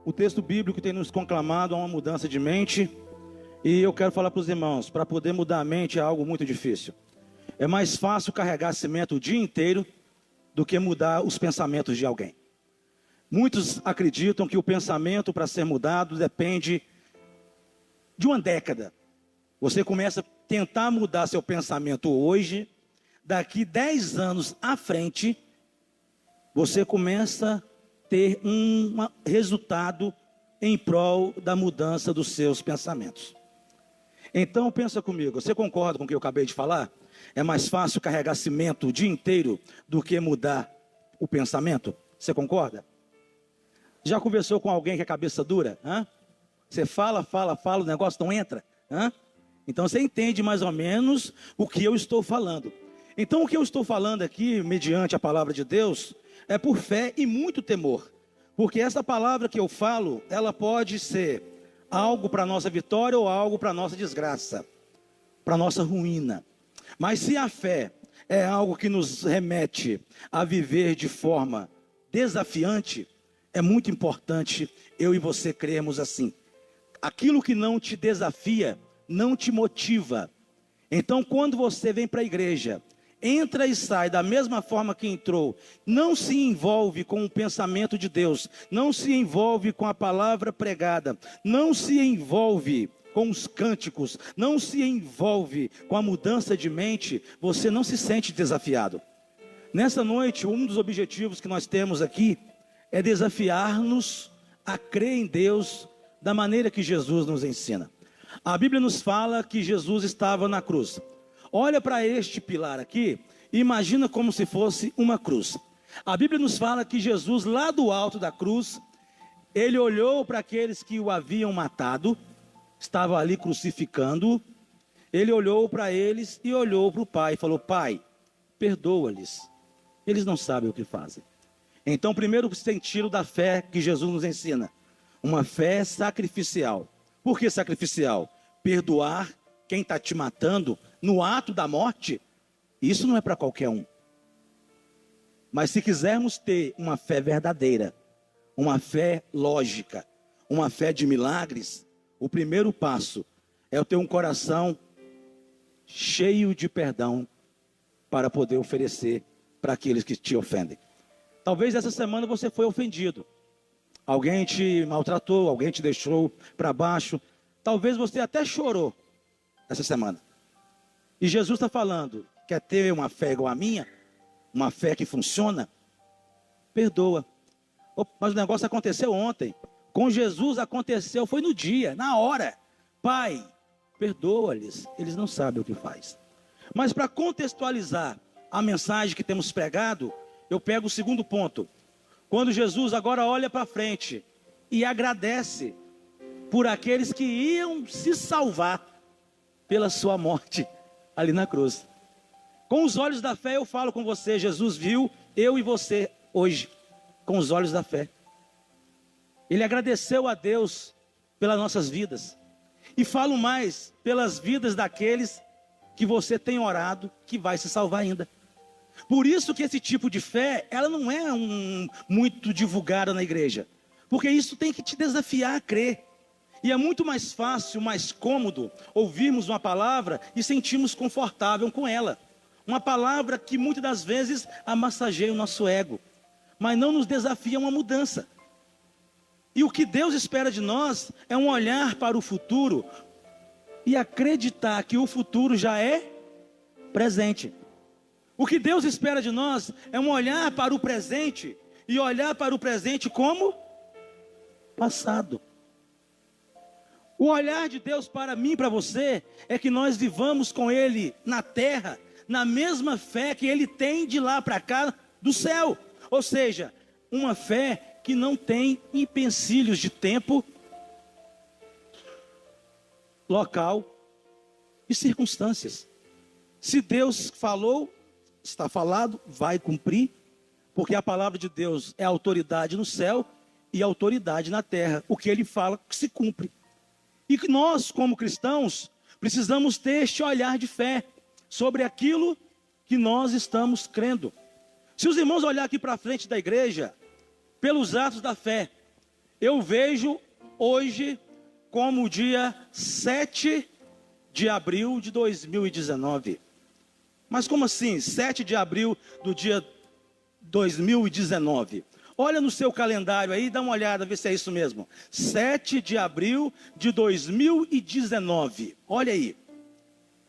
O texto bíblico tem nos conclamado a uma mudança de mente. E eu quero falar para os irmãos, para poder mudar a mente é algo muito difícil. É mais fácil carregar cimento o dia inteiro do que mudar os pensamentos de alguém. Muitos acreditam que o pensamento para ser mudado depende de uma década. Você começa a tentar mudar seu pensamento hoje, daqui 10 anos à frente, você começa a ter um resultado em prol da mudança dos seus pensamentos. Então pensa comigo, você concorda com o que eu acabei de falar? É mais fácil carregar cimento o dia inteiro do que mudar o pensamento? Você concorda? Já conversou com alguém que é cabeça dura? Você fala, o negócio não entra? Então você entende mais ou menos o que eu estou falando. Então o que eu estou falando aqui, mediante a palavra de Deus, é por fé e muito temor. Porque essa palavra que eu falo, ela pode ser algo para a nossa vitória ou algo para a nossa desgraça, para a nossa ruína. Mas se a fé é algo que nos remete a viver de forma desafiante, é muito importante eu e você crermos assim. Aquilo que não te desafia, não te motiva. Então quando você vem para a igreja, entra e sai da mesma forma que entrou, não se envolve com o pensamento de Deus, não se envolve com a palavra pregada, não se envolve com os cânticos, não se envolve com a mudança de mente, você não se sente desafiado. Nessa noite, um dos objetivos que nós temos aqui é desafiar-nos a crer em Deus da maneira que Jesus nos ensina. A Bíblia nos fala que Jesus estava na cruz. Olha para este pilar aqui e imagina como se fosse uma cruz. A Bíblia nos fala que Jesus, lá do alto da cruz, ele olhou para aqueles que o haviam matado, estava ali crucificando, ele olhou para eles e olhou para o Pai e falou: Pai, perdoa-lhes, eles não sabem o que fazem. Então, primeiro sentido da fé que Jesus nos ensina, uma fé sacrificial. Por que sacrificial? Perdoar quem está te matando no ato da morte, isso não é para qualquer um. Mas se quisermos ter uma fé verdadeira, uma fé lógica, uma fé de milagres, o primeiro passo é eu ter um coração cheio de perdão para poder oferecer para aqueles que te ofendem. Talvez essa semana você foi ofendido. Alguém te maltratou, alguém te deixou para baixo. Talvez você até chorou essa semana. E Jesus está falando, quer ter uma fé igual a minha? Uma fé que funciona? Perdoa. Mas o negócio aconteceu ontem. Com Jesus aconteceu, foi no dia, na hora. Pai, perdoa-lhes, eles não sabem o que faz. Mas para contextualizar a mensagem que temos pregado, eu pego o segundo ponto. Quando Jesus agora olha para frente e agradece por aqueles que iam se salvar pela sua morte ali na cruz. Com os olhos da fé eu falo com você, Jesus viu eu e você hoje, com os olhos da fé. Ele agradeceu a Deus pelas nossas vidas. E falo mais, pelas vidas daqueles que você tem orado, que vai se salvar ainda. Por isso que esse tipo de fé, ela não é muito divulgada na igreja. Porque isso tem que te desafiar a crer. E é muito mais fácil, mais cômodo ouvirmos uma palavra e sentirmos confortável com ela. Uma palavra que muitas das vezes amassageia o nosso ego, mas não nos desafia a uma mudança. E o que Deus espera de nós é um olhar para o futuro e acreditar que o futuro já é presente. O que Deus espera de nós é um olhar para o presente e olhar para o presente como passado. O olhar de Deus para mim e para você é que nós vivamos com Ele na terra, na mesma fé que Ele tem de lá para cá do céu. Ou seja, uma fé que não tem empecilhos de tempo, local e circunstâncias. Se Deus falou, está falado, vai cumprir, porque a palavra de Deus é autoridade no céu e autoridade na terra. O que Ele fala se cumpre. E que nós, como cristãos, precisamos ter este olhar de fé sobre aquilo que nós estamos crendo. Se os irmãos olharem aqui para frente da igreja, pelos atos da fé, Eu vejo hoje como o dia 7 de abril de 2019. Mas como assim? 7 de abril do dia 2019. Olha no seu calendário aí, dá uma olhada, vê se é isso mesmo. 7 de abril de 2019. Olha aí.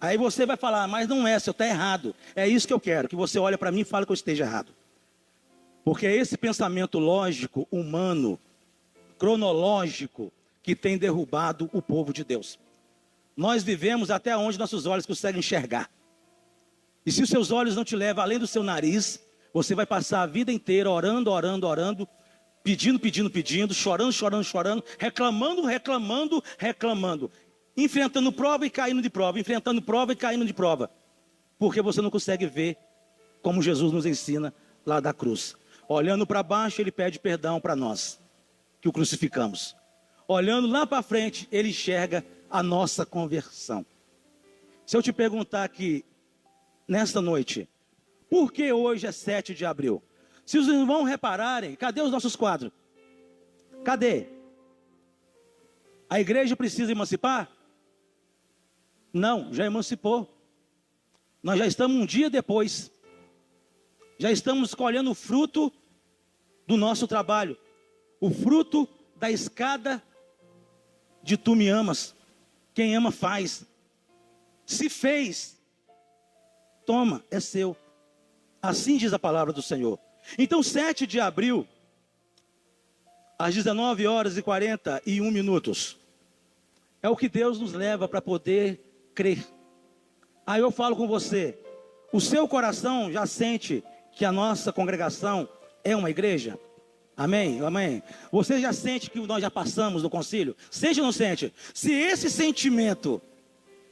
Aí você vai falar, mas não é, senhor, está errado. É isso que eu quero, que você olhe para mim e fale que eu esteja errado. Porque é esse pensamento lógico, humano, cronológico, que tem derrubado o povo de Deus. Nós vivemos até onde nossos olhos conseguem enxergar. E se os seus olhos não te levam além do seu nariz, você vai passar a vida inteira orando, orando, orando, pedindo, pedindo, pedindo, chorando, chorando, chorando, reclamando, reclamando, reclamando. Enfrentando prova e caindo de prova, enfrentando prova e caindo de prova. Porque você não consegue ver como Jesus nos ensina lá da cruz. Olhando para baixo, ele pede perdão para nós, que o crucificamos. Olhando lá para frente, ele enxerga a nossa conversão. Se eu te perguntar aqui, nesta noite, por que hoje é 7 de abril? Se os irmãos repararem, cadê os nossos quadros? Cadê? A igreja precisa emancipar? Não, já emancipou. Nós já estamos um dia depois. Já estamos colhendo o fruto do nosso trabalho. O fruto da escada de tu me amas. Quem ama faz. Se fez, toma, é seu. Assim diz a palavra do Senhor. Então 7 de abril, às 19 horas e 41 minutos, é o que Deus nos leva para poder crer. Aí eu falo com você, o seu coração já sente que a nossa congregação é uma igreja? Amém? Amém? Você já sente que nós já passamos do concílio? Sente ou não sente? Se esse sentimento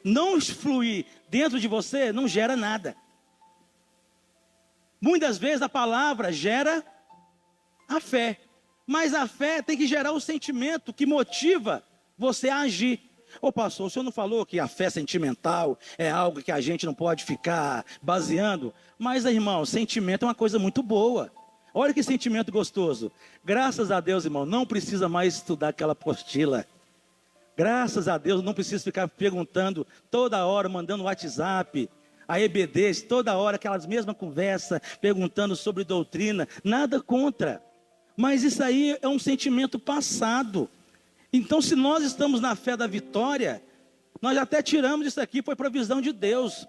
não fluir dentro de você, não gera nada. Muitas vezes a palavra gera a fé, mas a fé tem que gerar o sentimento que motiva você a agir. Ô pastor, o senhor não falou que a fé sentimental é algo que a gente não pode ficar baseando? Mas, irmão, sentimento é uma coisa muito boa. Olha que sentimento gostoso. Graças a Deus, irmão, não precisa mais estudar aquela apostila. Graças a Deus, não precisa ficar perguntando toda hora, mandando WhatsApp, a EBDs, toda hora aquelas mesmas conversas, perguntando sobre doutrina. Nada contra. Mas isso aí é um sentimento passado. Então, se nós estamos na fé da vitória, nós já até tiramos isso aqui, foi provisão de Deus.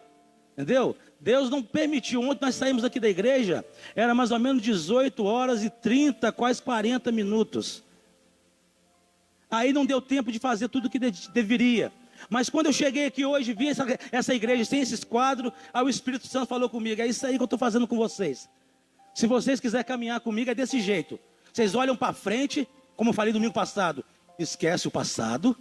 Entendeu? Deus não permitiu. Ontem nós saímos aqui da igreja, era mais ou menos 18 horas e 30, quase 40 minutos. Aí não deu tempo de fazer tudo o que deveria. Mas quando eu cheguei aqui hoje, vi essa igreja sem esses quadros, aí o Espírito Santo falou comigo, é isso aí que eu estou fazendo com vocês. Se vocês quiserem caminhar comigo, é desse jeito. Vocês olham para frente, como eu falei domingo passado, esquece o passado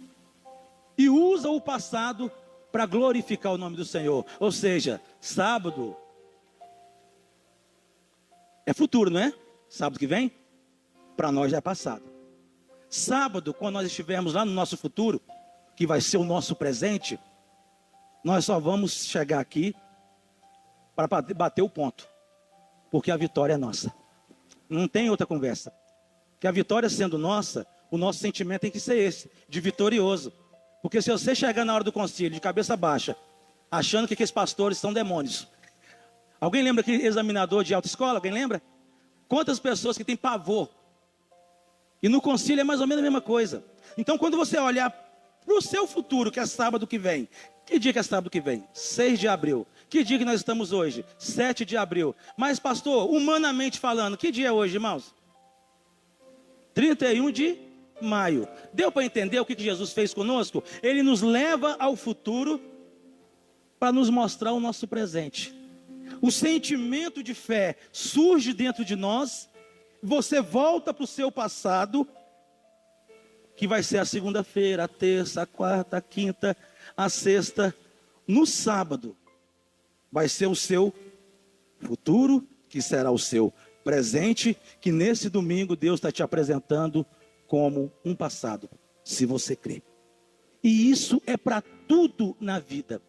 e usa o passado para glorificar o nome do Senhor. Ou seja, sábado é futuro, não é? Sábado que vem, para nós já é passado. Sábado, quando nós estivermos lá no nosso futuro, que vai ser o nosso presente, nós só vamos chegar aqui para bater o ponto, porque a vitória é nossa. Não tem outra conversa. Que a vitória sendo nossa, o nosso sentimento tem que ser esse, de vitorioso. Porque se você chegar na hora do concílio de cabeça baixa, achando que aqueles pastores são demônios. Alguém lembra aquele examinador de autoescola? Alguém lembra? Quantas pessoas que têm pavor. E no concílio é mais ou menos a mesma coisa. Então quando você olhar para o seu futuro, que é sábado que vem. Que dia que é sábado que vem? 6 de abril. Que dia que nós estamos hoje? 7 de abril. Mas pastor, humanamente falando, que dia é hoje, irmãos? 31 de maio. Deu para entender o que Jesus fez conosco? Ele nos leva ao futuro para nos mostrar o nosso presente. O sentimento de fé surge dentro de nós. Você volta para o seu passado, que vai ser a segunda-feira, a terça, a quarta, a quinta, a sexta. No sábado, vai ser o seu futuro, que será o seu presente, que nesse domingo Deus está te apresentando como um passado, se você crê. E isso é para tudo na vida.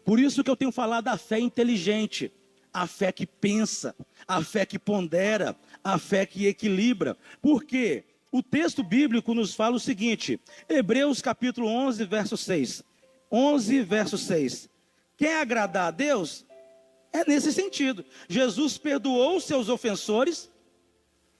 Por isso que eu tenho falado da fé inteligente, a fé que pensa, a fé que pondera, a fé que equilibra. Por quê? O texto bíblico nos fala o seguinte, Hebreus capítulo 11, verso 6. 11, verso 6. Quer agradar a Deus? É nesse sentido. Jesus perdoou seus ofensores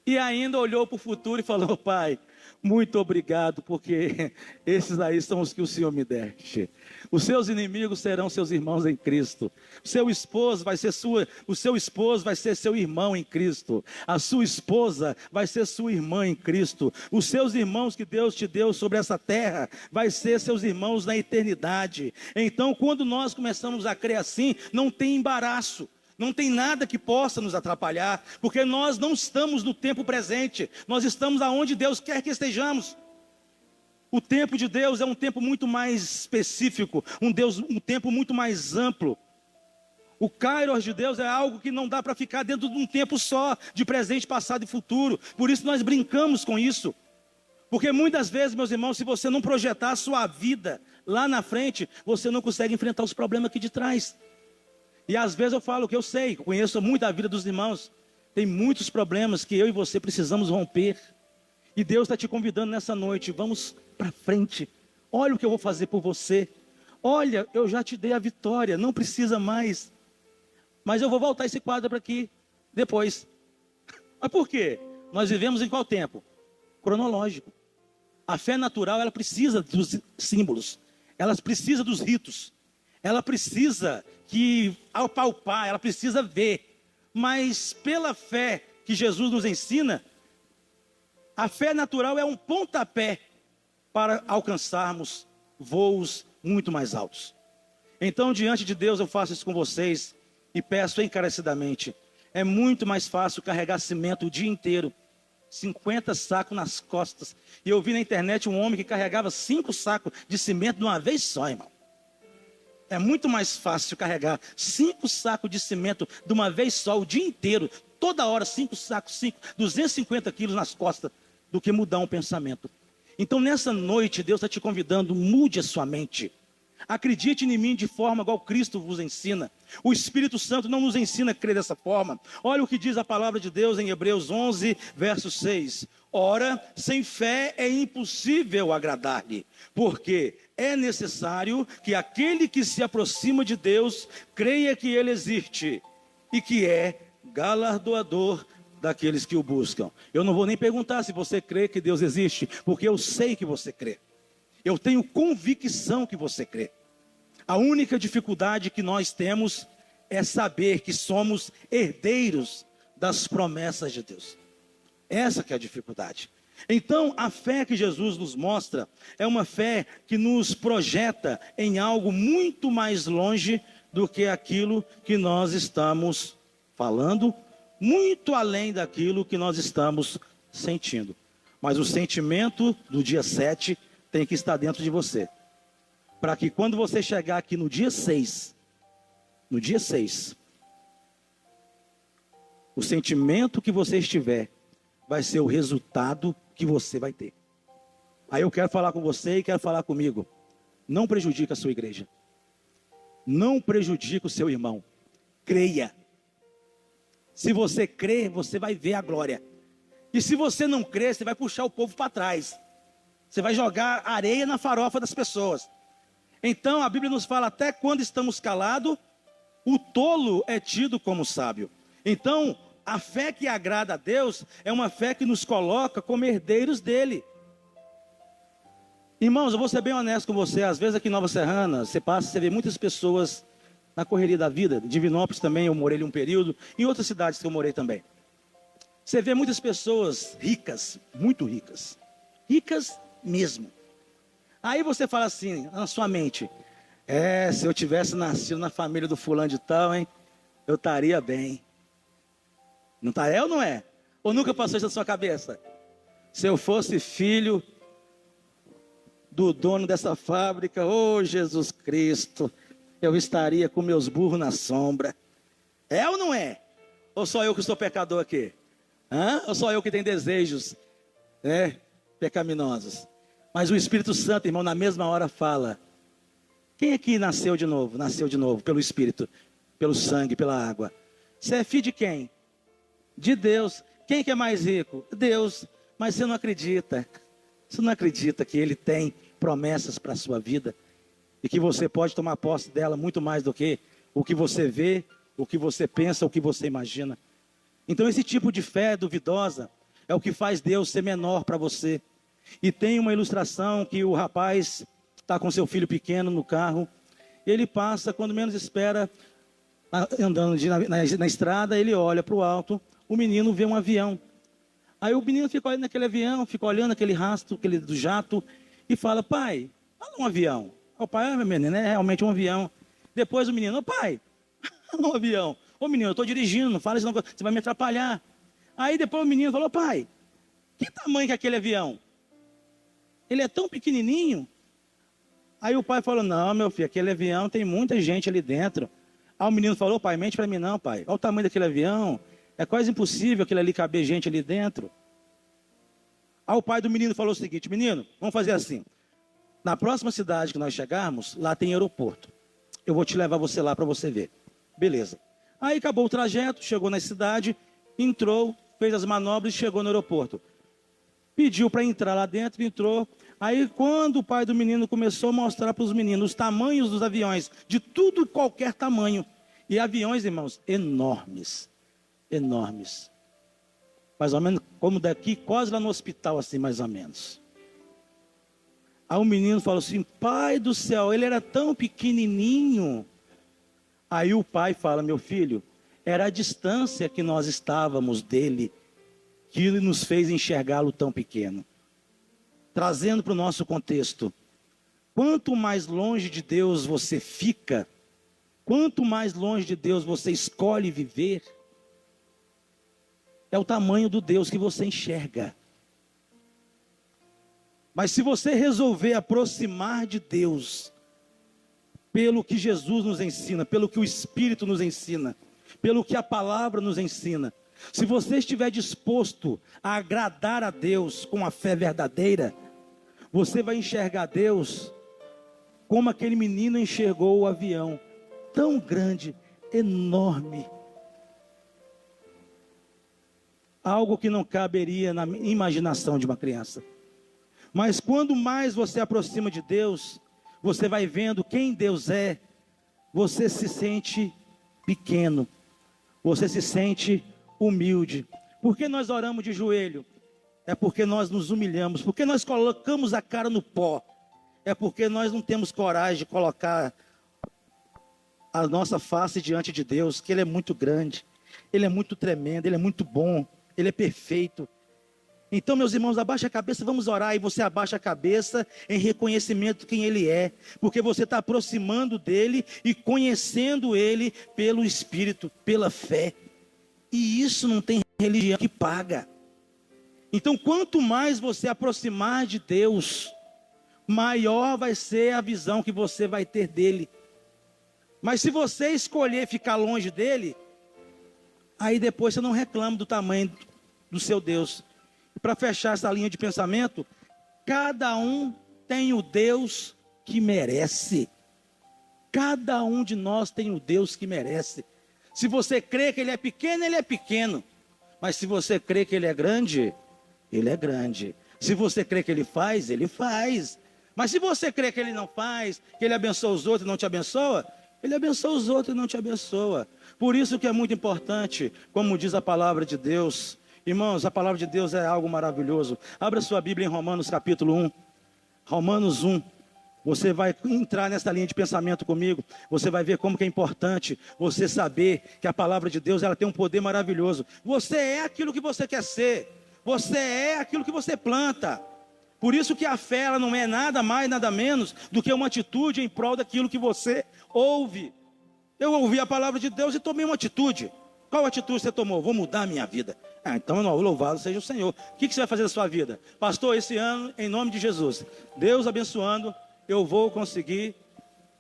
e ainda olhou para o futuro e falou: Pai, muito obrigado, porque esses aí são os que o Senhor me deste. Os seus inimigos serão seus irmãos em Cristo. O seu esposo vai ser seu irmão em Cristo. A sua esposa vai ser sua irmã em Cristo. Os seus irmãos que Deus te deu sobre essa terra vai ser seus irmãos na eternidade. Então, quando nós começamos a crer assim, não tem embaraço. Não tem nada que possa nos atrapalhar, porque nós não estamos no tempo presente, nós estamos aonde Deus quer que estejamos. O tempo de Deus é um tempo muito mais específico, um tempo muito mais amplo. O Kairos de Deus é algo que não dá para ficar dentro de um tempo só, de presente, passado e futuro. Por isso nós brincamos com isso. Porque muitas vezes, meus irmãos, se você não projetar a sua vida lá na frente, você não consegue enfrentar os problemas aqui de trás. E às vezes eu falo que eu sei, conheço muito a vida dos irmãos. Tem muitos problemas que eu e você precisamos romper. E Deus está te convidando nessa noite, vamos para frente. Olha o que eu vou fazer por você. Olha, eu já te dei a vitória, não precisa mais. Mas eu vou voltar esse quadro para aqui depois. Mas por quê? Nós vivemos em qual tempo? Cronológico. A fé natural, ela precisa dos símbolos. Ela precisa dos ritos. Ela precisa apalpar, ela precisa ver. Mas pela fé que Jesus nos ensina, a fé natural é um pontapé para alcançarmos voos muito mais altos. Então, diante de Deus, eu faço isso com vocês e peço encarecidamente. É muito mais fácil carregar cimento o dia inteiro, 50 sacos nas costas. E eu vi na internet um homem que carregava 5 sacos de cimento de uma vez só, irmão. É muito mais fácil carregar 5 sacos de cimento de uma vez só, o dia inteiro, toda hora, 5 sacos, 250 quilos nas costas, do que mudar um pensamento. Então nessa noite, Deus está te convidando, mude a sua mente. Acredite em mim de forma igual Cristo vos ensina. O Espírito Santo não nos ensina a crer dessa forma. Olha o que diz a palavra de Deus em Hebreus 11, verso 6. Ora, sem fé é impossível agradar-lhe, porque é necessário que aquele que se aproxima de Deus creia que Ele existe e que é galardoador daqueles que o buscam. Eu não vou nem perguntar se você crê que Deus existe, porque eu sei que você crê. Eu tenho convicção que você crê. A única dificuldade que nós temos é saber que somos herdeiros das promessas de Deus. Essa que é a dificuldade. Então, a fé que Jesus nos mostra é uma fé que nos projeta em algo muito mais longe do que aquilo que nós estamos falando, muito além daquilo que nós estamos sentindo. Mas o sentimento do dia 7 tem que estar dentro de você. Para que quando você chegar aqui no dia 6, o sentimento que você estiver vai ser o resultado que você vai ter. Aí eu quero falar com você e quero falar comigo. Não prejudique a sua igreja. Não prejudique o seu irmão. Creia. Se você crer, você vai ver a glória. E se você não crer, você vai puxar o povo para trás. Você vai jogar areia na farofa das pessoas. Então a Bíblia nos fala, até quando estamos calados, o tolo é tido como sábio. Então, a fé que agrada a Deus é uma fé que nos coloca como herdeiros dele. Irmãos, eu vou ser bem honesto com você. Às vezes aqui em Nova Serrana, você vê muitas pessoas na correria da vida. Em Divinópolis também, eu morei ali um período. Em outras cidades que eu morei também. Você vê muitas pessoas ricas, muito ricas. Ricas mesmo. Aí você fala assim, na sua mente. Se eu tivesse nascido na família do fulano de tal, hein, eu estaria bem. Não está ou não é? Ou nunca passou isso na sua cabeça? Se eu fosse filho do dono dessa fábrica, Jesus Cristo, eu estaria com meus burros na sombra. É ou não é? Ou só eu que sou pecador aqui? Ou só eu que tenho desejos pecaminosos? Mas o Espírito Santo, irmão, na mesma hora fala. Quem aqui nasceu de novo? Nasceu de novo pelo Espírito, pelo sangue, pela água. Você é filho de quem? De Deus. Quem que é mais rico? Deus. Mas você não acredita. Você não acredita que Ele tem promessas para a sua vida e que você pode tomar posse dela muito mais do que o que você vê, o que você pensa, o que você imagina. Então esse tipo de fé duvidosa é o que faz Deus ser menor para você. E tem uma ilustração que o rapaz está com seu filho pequeno no carro, ele passa, quando menos espera, andando na estrada, ele olha para o alto, o menino vê um avião. Aí o menino fica olhando aquele avião, fica olhando aquele rastro, aquele do jato, e fala: pai, olha um avião. O pai: meu menino, é realmente um avião. Depois o menino: pai, olha um avião. Ô menino, eu estou dirigindo, não fala isso não, você vai me atrapalhar. Aí depois o menino falou: pai, que tamanho que é aquele avião? Ele é tão pequenininho. Aí o pai falou: não, meu filho, aquele avião tem muita gente ali dentro. Aí o menino falou: pai, mente para mim não, pai. Olha o tamanho daquele avião. É quase impossível aquele ali caber gente ali dentro. Aí o pai do menino falou o seguinte: menino, vamos fazer assim. Na próxima cidade que nós chegarmos, lá tem aeroporto. Eu vou te levar você lá para você ver. Beleza. Aí acabou o trajeto, chegou na cidade, entrou, fez as manobras e chegou no aeroporto. Pediu para entrar lá dentro, entrou. Aí quando o pai do menino começou a mostrar para os meninos os tamanhos dos aviões, de tudo qualquer tamanho. E aviões, irmãos, enormes. Enormes. Mais ou menos como daqui, quase lá no hospital, assim, mais ou menos. Aí o menino falou assim: pai do céu, ele era tão pequenininho. Aí o pai fala: meu filho, era a distância que nós estávamos dele que ele nos fez enxergá-lo tão pequeno. Trazendo para o nosso contexto, quanto mais longe de Deus você fica, quanto mais longe de Deus você escolhe viver, é o tamanho do Deus que você enxerga. Mas se você resolver aproximar de Deus, pelo que Jesus nos ensina, pelo que o Espírito nos ensina, pelo que a palavra nos ensina, se você estiver disposto a agradar a Deus com a fé verdadeira, você vai enxergar Deus como aquele menino enxergou o avião, tão grande, enorme. Algo que não caberia na imaginação de uma criança. Mas quando mais você aproxima de Deus, você vai vendo quem Deus é, você se sente pequeno, você se sente humilde. Por que nós oramos de joelho? É porque nós nos humilhamos. Porque nós colocamos a cara no pó? É porque nós não temos coragem de colocar a nossa face diante de Deus, que Ele é muito grande, Ele é muito tremendo, Ele é muito bom, Ele é perfeito. Então, meus irmãos, abaixa a cabeça, vamos orar. E você abaixa a cabeça em reconhecimento de quem Ele é, porque você está aproximando dEle e conhecendo Ele pelo Espírito, pela fé. E isso não tem religião que paga. Então, quanto mais você aproximar de Deus, maior vai ser a visão que você vai ter dEle. Mas se você escolher ficar longe dEle, aí depois você não reclama do tamanho do seu Deus. E para fechar essa linha de pensamento, cada um tem o Deus que merece. Cada um de nós tem o Deus que merece. Se você crê que Ele é pequeno, Ele é pequeno. Mas se você crê que Ele é grande, Ele é grande. Se você crê que Ele faz, Ele faz. Mas se você crê que Ele não faz, que Ele abençoa os outros e não te abençoa, Ele abençoa os outros e não te abençoa. Por isso que é muito importante, como diz a palavra de Deus. Irmãos, a palavra de Deus é algo maravilhoso. Abra sua Bíblia em Romanos capítulo 1. Romanos 1. Você vai entrar nessa linha de pensamento comigo. Você vai ver como que é importante você saber que a palavra de Deus ela tem um poder maravilhoso. Você é aquilo que você quer ser. Você é aquilo que você planta. Por isso que a fé ela não é nada mais, nada menos do que uma atitude em prol daquilo que você ouve. Eu ouvi a palavra de Deus e tomei uma atitude. Qual atitude você tomou? Vou mudar a minha vida. Então não, louvado seja o Senhor. O que você vai fazer da sua vida? Pastor, esse ano, em nome de Jesus, Deus abençoando, eu vou conseguir.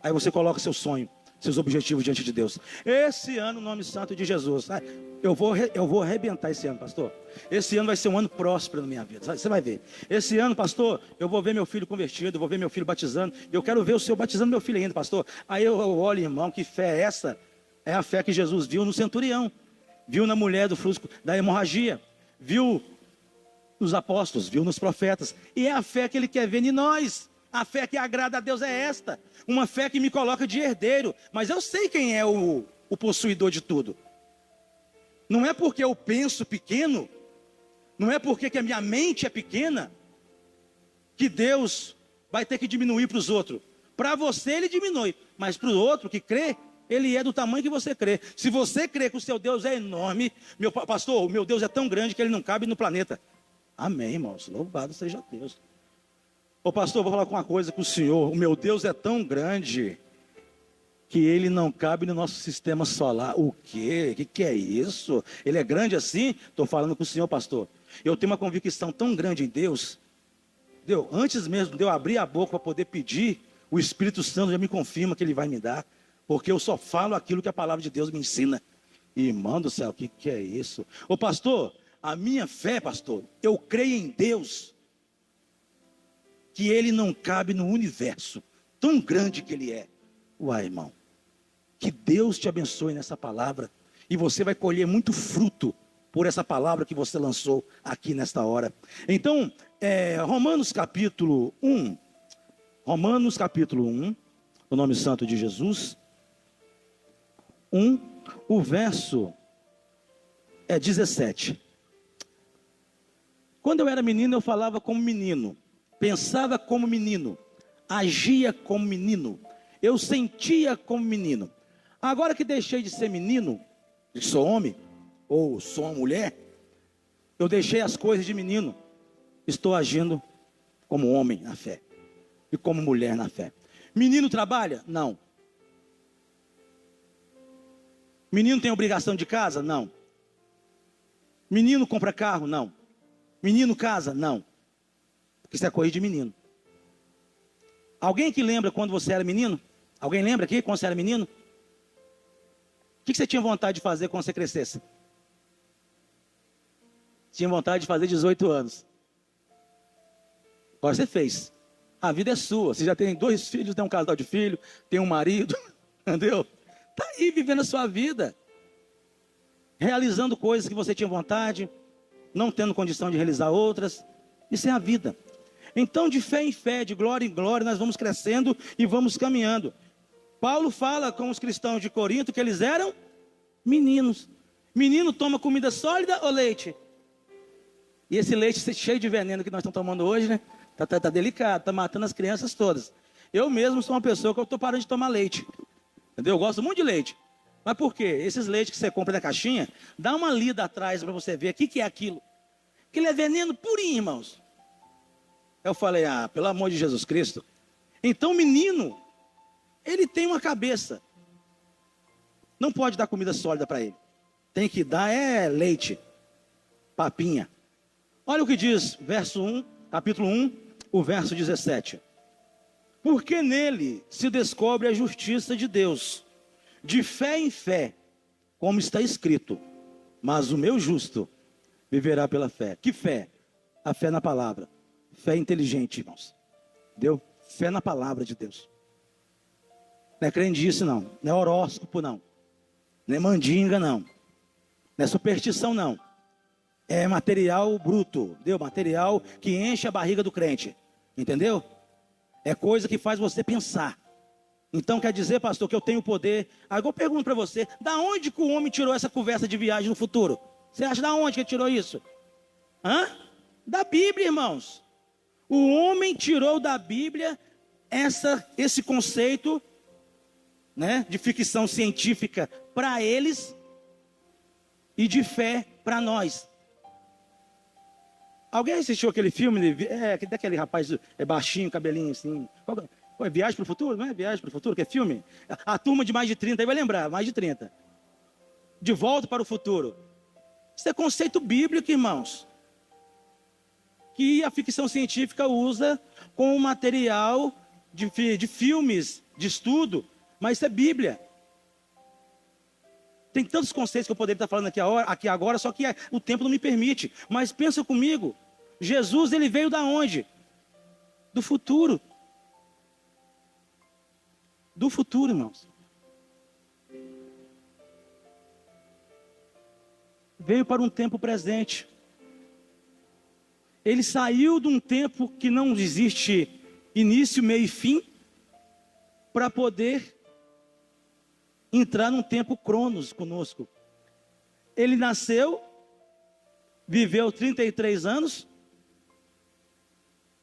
Aí você coloca seu sonho, seus objetivos diante de Deus. Esse ano, no nome santo de Jesus, eu vou arrebentar esse ano, pastor. Esse ano vai ser um ano próspero na minha vida. Você vai ver. Esse ano, pastor, eu vou ver meu filho convertido, eu vou ver meu filho batizando. Eu quero ver o senhor batizando meu filho ainda, pastor. Aí eu olho, irmão, que fé é essa? É a fé que Jesus viu no centurião. Viu na mulher do fluxo da hemorragia. Viu nos apóstolos, viu nos profetas. E é a fé que ele quer ver em nós. A fé que agrada a Deus é esta. Uma fé que me coloca de herdeiro. Mas eu sei quem é o possuidor de tudo. Não é porque eu penso pequeno, não é porque que a minha mente é pequena, que Deus vai ter que diminuir para os outros. Para você ele diminui, mas para o outro que crê, ele é do tamanho que você crê. Se você crê que o seu Deus é enorme, meu pastor, o meu Deus é tão grande que ele não cabe no planeta. Amém, irmãos, louvado seja Deus. Ô pastor, vou falar com uma coisa com o senhor. O meu Deus é tão grande que ele não cabe no nosso sistema solar. O quê? O que é isso? Ele é grande assim? Estou falando com o senhor, pastor. Eu tenho uma convicção tão grande em Deus. Antes mesmo de eu abrir a boca para poder pedir, o Espírito Santo já me confirma que ele vai me dar. Porque eu só falo aquilo que a palavra de Deus me ensina. Irmão do céu, o que é isso? Ô pastor, a minha fé, pastor, eu creio em Deus, que ele não cabe no universo, tão grande que ele é. Uai, irmão, que Deus te abençoe nessa palavra, e você vai colher muito fruto por essa palavra que você lançou aqui nesta hora. Então, Romanos capítulo 1, o nome santo de Jesus, 1, o verso 17. Quando eu era menino, eu falava como menino, pensava como menino, agia como menino, eu sentia como menino. Agora que deixei de ser menino, e sou homem, ou sou uma mulher, eu deixei as coisas de menino, estou agindo como homem na fé, e como mulher na fé. Menino trabalha? Não. Menino tem obrigação de casa? Não. Menino compra carro? Não. Menino casa? Não. Porque isso é coisa de menino. Alguém que lembra quando você era menino? Alguém lembra aqui quando você era menino? O que você tinha vontade de fazer quando você crescesse? Tinha vontade de fazer 18 anos. Agora você fez. A vida é sua. Você já tem 2 filhos, tem um casal de filho, tem um marido, entendeu? Está aí vivendo a sua vida. Realizando coisas que você tinha vontade, não tendo condição de realizar outras. Isso é a vida. Então, de fé em fé, de glória em glória, nós vamos crescendo e vamos caminhando. Paulo fala com os cristãos de Corinto que eles eram meninos. Menino toma comida sólida ou leite? E esse leite cheio de veneno que nós estamos tomando hoje, né? Tá delicado, tá matando as crianças todas. Eu mesmo sou uma pessoa que eu estou parando de tomar leite. Entendeu? Eu gosto muito de leite. Mas por quê? Esses leites que você compra na caixinha, dá uma lida atrás para você ver o que é aquilo. Aquilo é veneno purinho, irmãos. Eu falei, pelo amor de Jesus Cristo. Então o menino, ele tem uma cabeça. Não pode dar comida sólida para ele. Tem que dar leite, papinha. Olha o que diz, verso 1, capítulo 1, o verso 17. Porque nele se descobre a justiça de Deus, de fé em fé, como está escrito. Mas o meu justo viverá pela fé. Que fé? A fé na palavra. Fé inteligente, irmãos. Deu? Fé na palavra de Deus. Não é crendice, não. Não é horóscopo, não. Não é mandinga, não. Não é superstição, não. É material bruto. Deu? Material que enche a barriga do crente. Entendeu? É coisa que faz você pensar. Então quer dizer, pastor, que eu tenho poder. Agora eu pergunto para você, da onde que o homem tirou essa conversa de viagem no futuro? Você acha da onde que ele tirou isso? Da Bíblia, irmãos. O homem tirou da Bíblia esse conceito, né, de ficção científica para eles e de fé para nós. Alguém assistiu aquele filme daquele rapaz baixinho, cabelinho assim? É Viagem para o Futuro? Não é Viagem para o Futuro, que é filme? A turma de mais de 30, aí vai lembrar, mais de 30. De Volta para o Futuro. Isso é conceito bíblico, irmãos. Que a ficção científica usa como material de filmes, de estudo, mas isso é Bíblia. Tem tantos conceitos que eu poderia estar falando aqui agora, só que o tempo não me permite. Mas pensa comigo, Jesus, ele veio da onde? Do futuro. Do futuro, irmãos. Veio para um tempo presente. Ele saiu de um tempo que não existe início, meio e fim, para poder entrar num tempo cronos conosco. Ele nasceu, viveu 33 anos,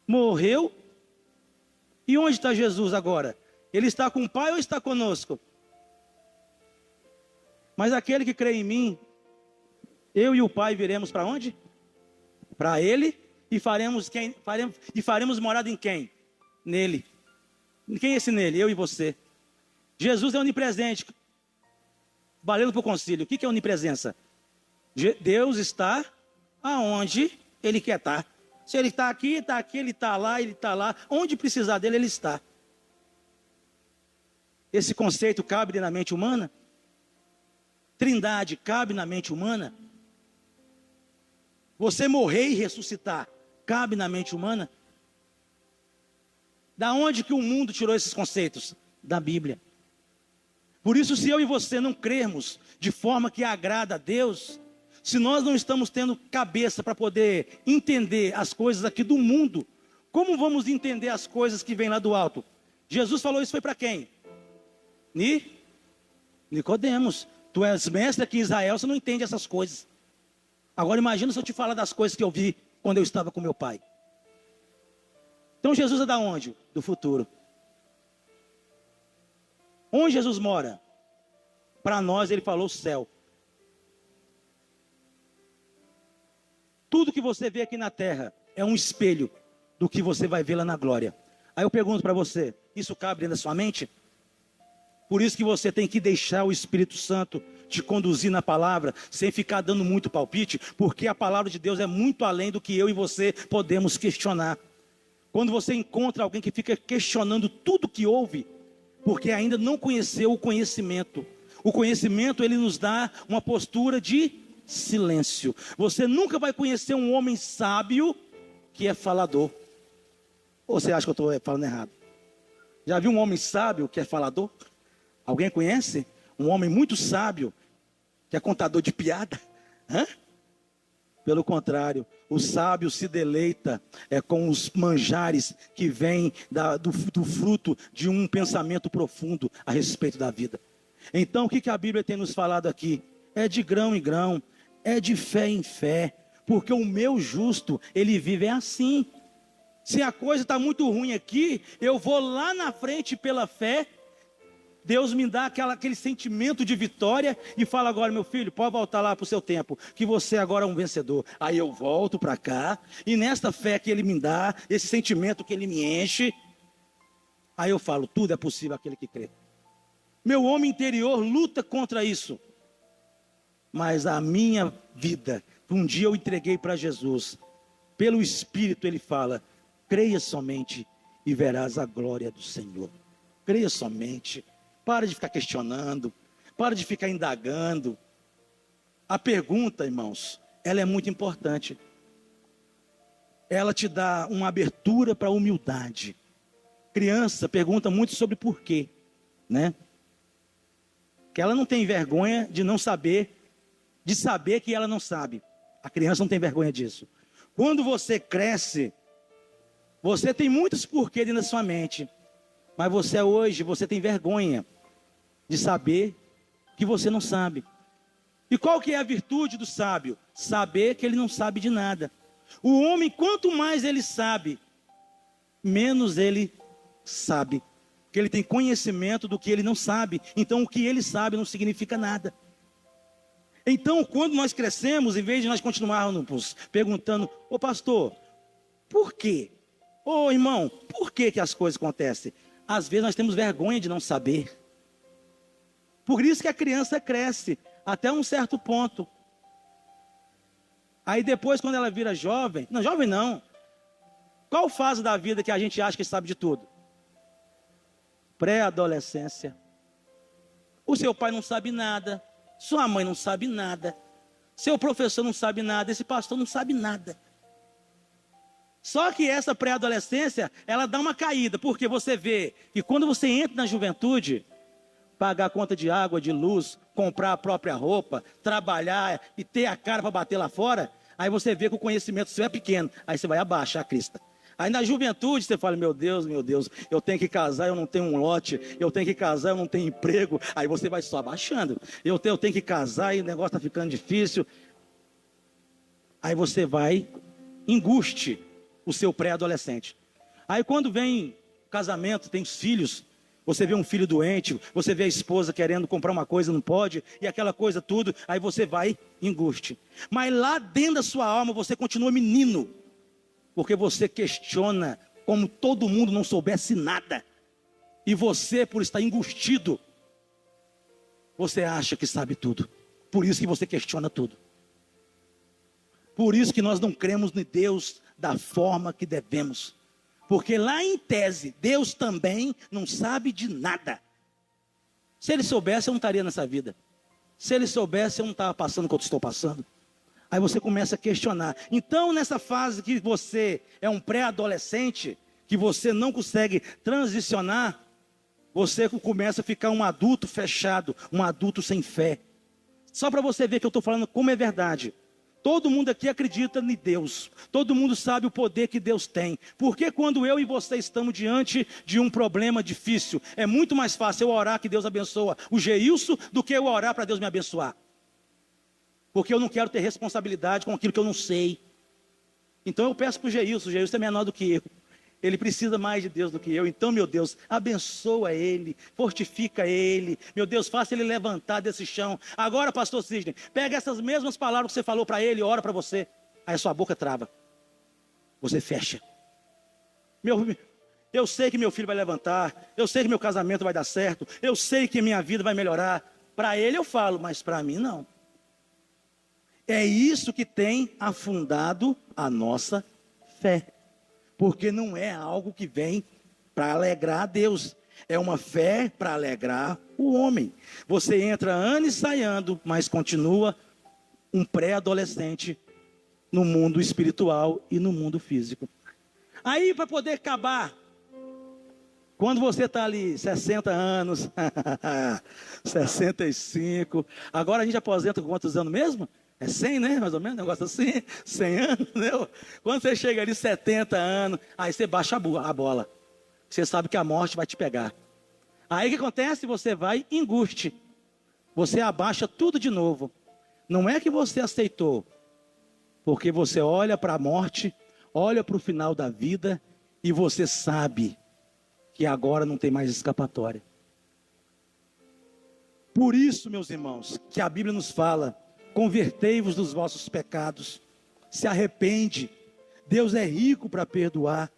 morreu. E onde está Jesus agora? Ele está com o Pai ou está conosco? Mas aquele que crê em mim, eu e o Pai viremos para onde? Para Ele, e faremos morada em quem? Nele. Quem é esse nele? Eu e você. Jesus é onipresente. Valendo para o concílio. O que é onipresença? Deus está aonde Ele quer estar. Se Ele está aqui, Ele está lá. Onde precisar dele, Ele está. Esse conceito cabe na mente humana? Trindade cabe na mente humana? Você morrer e ressuscitar cabe na mente humana? Da onde que o mundo tirou esses conceitos? Da Bíblia. Por isso, se eu e você não crermos de forma que agrada a Deus, se nós não estamos tendo cabeça para poder entender as coisas aqui do mundo, como vamos entender as coisas que vêm lá do alto? Jesus falou isso foi para quem? Nicodemos. Tu és mestre aqui em Israel, você não entende essas coisas. Agora imagina se eu te falar das coisas que eu vi quando eu estava com meu pai. Então Jesus é da onde? Do futuro. Onde Jesus mora? Para nós ele falou céu. Tudo que você vê aqui na terra é um espelho do que você vai ver lá na glória. Aí eu pergunto para você, isso cabe dentro da sua mente? Por isso que você tem que deixar o Espírito Santo te conduzir na palavra, sem ficar dando muito palpite, porque a palavra de Deus é muito além do que eu e você podemos questionar. Quando você encontra alguém que fica questionando tudo que ouve, porque ainda não conheceu o conhecimento. O conhecimento, ele nos dá uma postura de silêncio. Você nunca vai conhecer um homem sábio que é falador. Ou você acha que eu estou falando errado? Já viu um homem sábio que é falador? Alguém conhece? Um homem muito sábio que é contador de piada? Hã? Pelo contrário, o sábio se deleita com os manjares que vêm do fruto de um pensamento profundo a respeito da vida. Então, o que a Bíblia tem nos falado aqui? É de grão em grão, é de fé em fé, porque o meu justo, ele vive assim. Se a coisa está muito ruim aqui, eu vou lá na frente pela fé. Deus me dá aquele sentimento de vitória e fala agora, meu filho, pode voltar lá para o seu tempo, que você agora é um vencedor. Aí eu volto para cá, e nesta fé que Ele me dá, esse sentimento que Ele me enche, aí eu falo, tudo é possível aquele que crê. Meu homem interior luta contra isso, mas a minha vida, um dia eu entreguei para Jesus, pelo Espírito Ele fala, creia somente e verás a glória do Senhor. Creia somente. Para de ficar questionando, para de ficar indagando. A pergunta, irmãos, ela é muito importante. Ela te dá uma abertura para a humildade. Criança pergunta muito sobre porquê, né? Que ela não tem vergonha de não saber, de saber que ela não sabe. A criança não tem vergonha disso. Quando você cresce, você tem muitos porquês dentro da sua mente. Mas você tem vergonha de saber que você não sabe. E qual que é a virtude do sábio? Saber que ele não sabe de nada. O homem, quanto mais ele sabe, menos ele sabe. Porque ele tem conhecimento do que ele não sabe. Então o que ele sabe não significa nada. Então quando nós crescemos, em vez de nós continuarmos perguntando, ô pastor, por quê? Ô irmão, por que as coisas acontecem? Às vezes nós temos vergonha de não saber. Por isso que a criança cresce até um certo ponto. Aí depois, quando ela vira jovem, não, jovem não. Qual fase da vida que a gente acha que sabe de tudo? Pré-adolescência. O seu pai não sabe nada, sua mãe não sabe nada, seu professor não sabe nada, esse pastor não sabe nada. Só que essa pré-adolescência, ela dá uma caída, porque você vê que quando você entra na juventude, pagar a conta de água, de luz, comprar a própria roupa, trabalhar e ter a cara para bater lá fora, Aí você vê que o conhecimento seu é pequeno, aí você vai abaixar a crista. Aí na juventude você fala, meu Deus, eu tenho que casar, eu não tenho um lote, eu tenho que casar, eu não tenho emprego. Aí você vai só abaixando. Eu tenho que casar e o negócio está ficando difícil. Aí você vai, enguste o seu pré-adolescente. Aí quando vem casamento, tem os filhos, você vê um filho doente, você vê a esposa querendo comprar uma coisa, não pode, e aquela coisa tudo, aí você vai, enguste. Mas lá dentro da sua alma você continua menino, porque você questiona como todo mundo não soubesse nada. E você, por estar engustido, você acha que sabe tudo. Por isso que você questiona tudo. Por isso que nós não cremos em Deus da forma que devemos. Porque lá em tese, Deus também não sabe de nada. Se Ele soubesse, eu não estaria nessa vida. Se Ele soubesse, eu não estava passando o que eu estou passando. Aí você começa a questionar. Então, nessa fase que você é um pré-adolescente, que você não consegue transicionar, você começa a ficar um adulto fechado, um adulto sem fé. Só para você ver que eu estou falando como é verdade. Todo mundo aqui acredita em Deus. Todo mundo sabe o poder que Deus tem. Porque quando eu e você estamos diante de um problema difícil, é muito mais fácil eu orar que Deus abençoa o Geilson do que eu orar para Deus me abençoar. Porque eu não quero ter responsabilidade com aquilo que eu não sei. Então eu peço para o Geilson é menor do que eu. Ele precisa mais de Deus do que eu. Então, meu Deus, abençoa ele, fortifica ele. Meu Deus, faça ele levantar desse chão. Agora, pastor Sidney, pega essas mesmas palavras que você falou para ele e ora para você. Aí a sua boca trava. Você fecha. Eu sei que meu filho vai levantar. Eu sei que meu casamento vai dar certo. Eu sei que minha vida vai melhorar. Para ele eu falo, mas para mim não. É isso que tem afundado a nossa fé. Porque não é algo que vem para alegrar a Deus. É uma fé para alegrar o homem. Você entra ano e sai ano, mas continua um pré-adolescente no mundo espiritual e no mundo físico. Aí, para poder acabar, quando você está ali, 60 anos, 65, agora a gente aposenta com quantos anos mesmo? É 100, né? Mais ou menos, um negócio assim, 100 anos, né? Quando você chega ali, 70 anos, aí você baixa a bola. Você sabe que a morte vai te pegar. Aí o que acontece? Você vai em enguste. Você abaixa tudo de novo. Não é que você aceitou, porque você olha para a morte, olha para o final da vida, e você sabe que agora não tem mais escapatória. Por isso, meus irmãos, que a Bíblia nos fala: convertei-vos dos vossos pecados, se arrepende, Deus é rico para perdoar.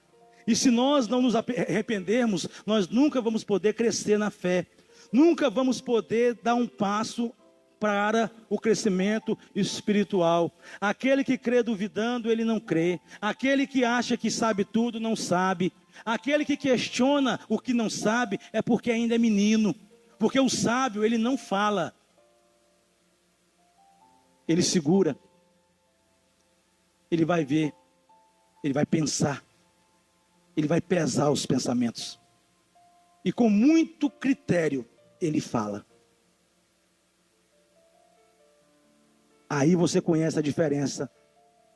E se nós não nos arrependermos, nós nunca vamos poder crescer na fé, nunca vamos poder dar um passo para o crescimento espiritual. Aquele que crê duvidando, ele não crê. Aquele que acha que sabe tudo, não sabe. Aquele que questiona o que não sabe, é porque ainda é menino. Porque o sábio, ele não fala. Ele segura, ele vai ver, ele vai pensar, ele vai pesar os pensamentos. E com muito critério, ele fala. Aí você conhece a diferença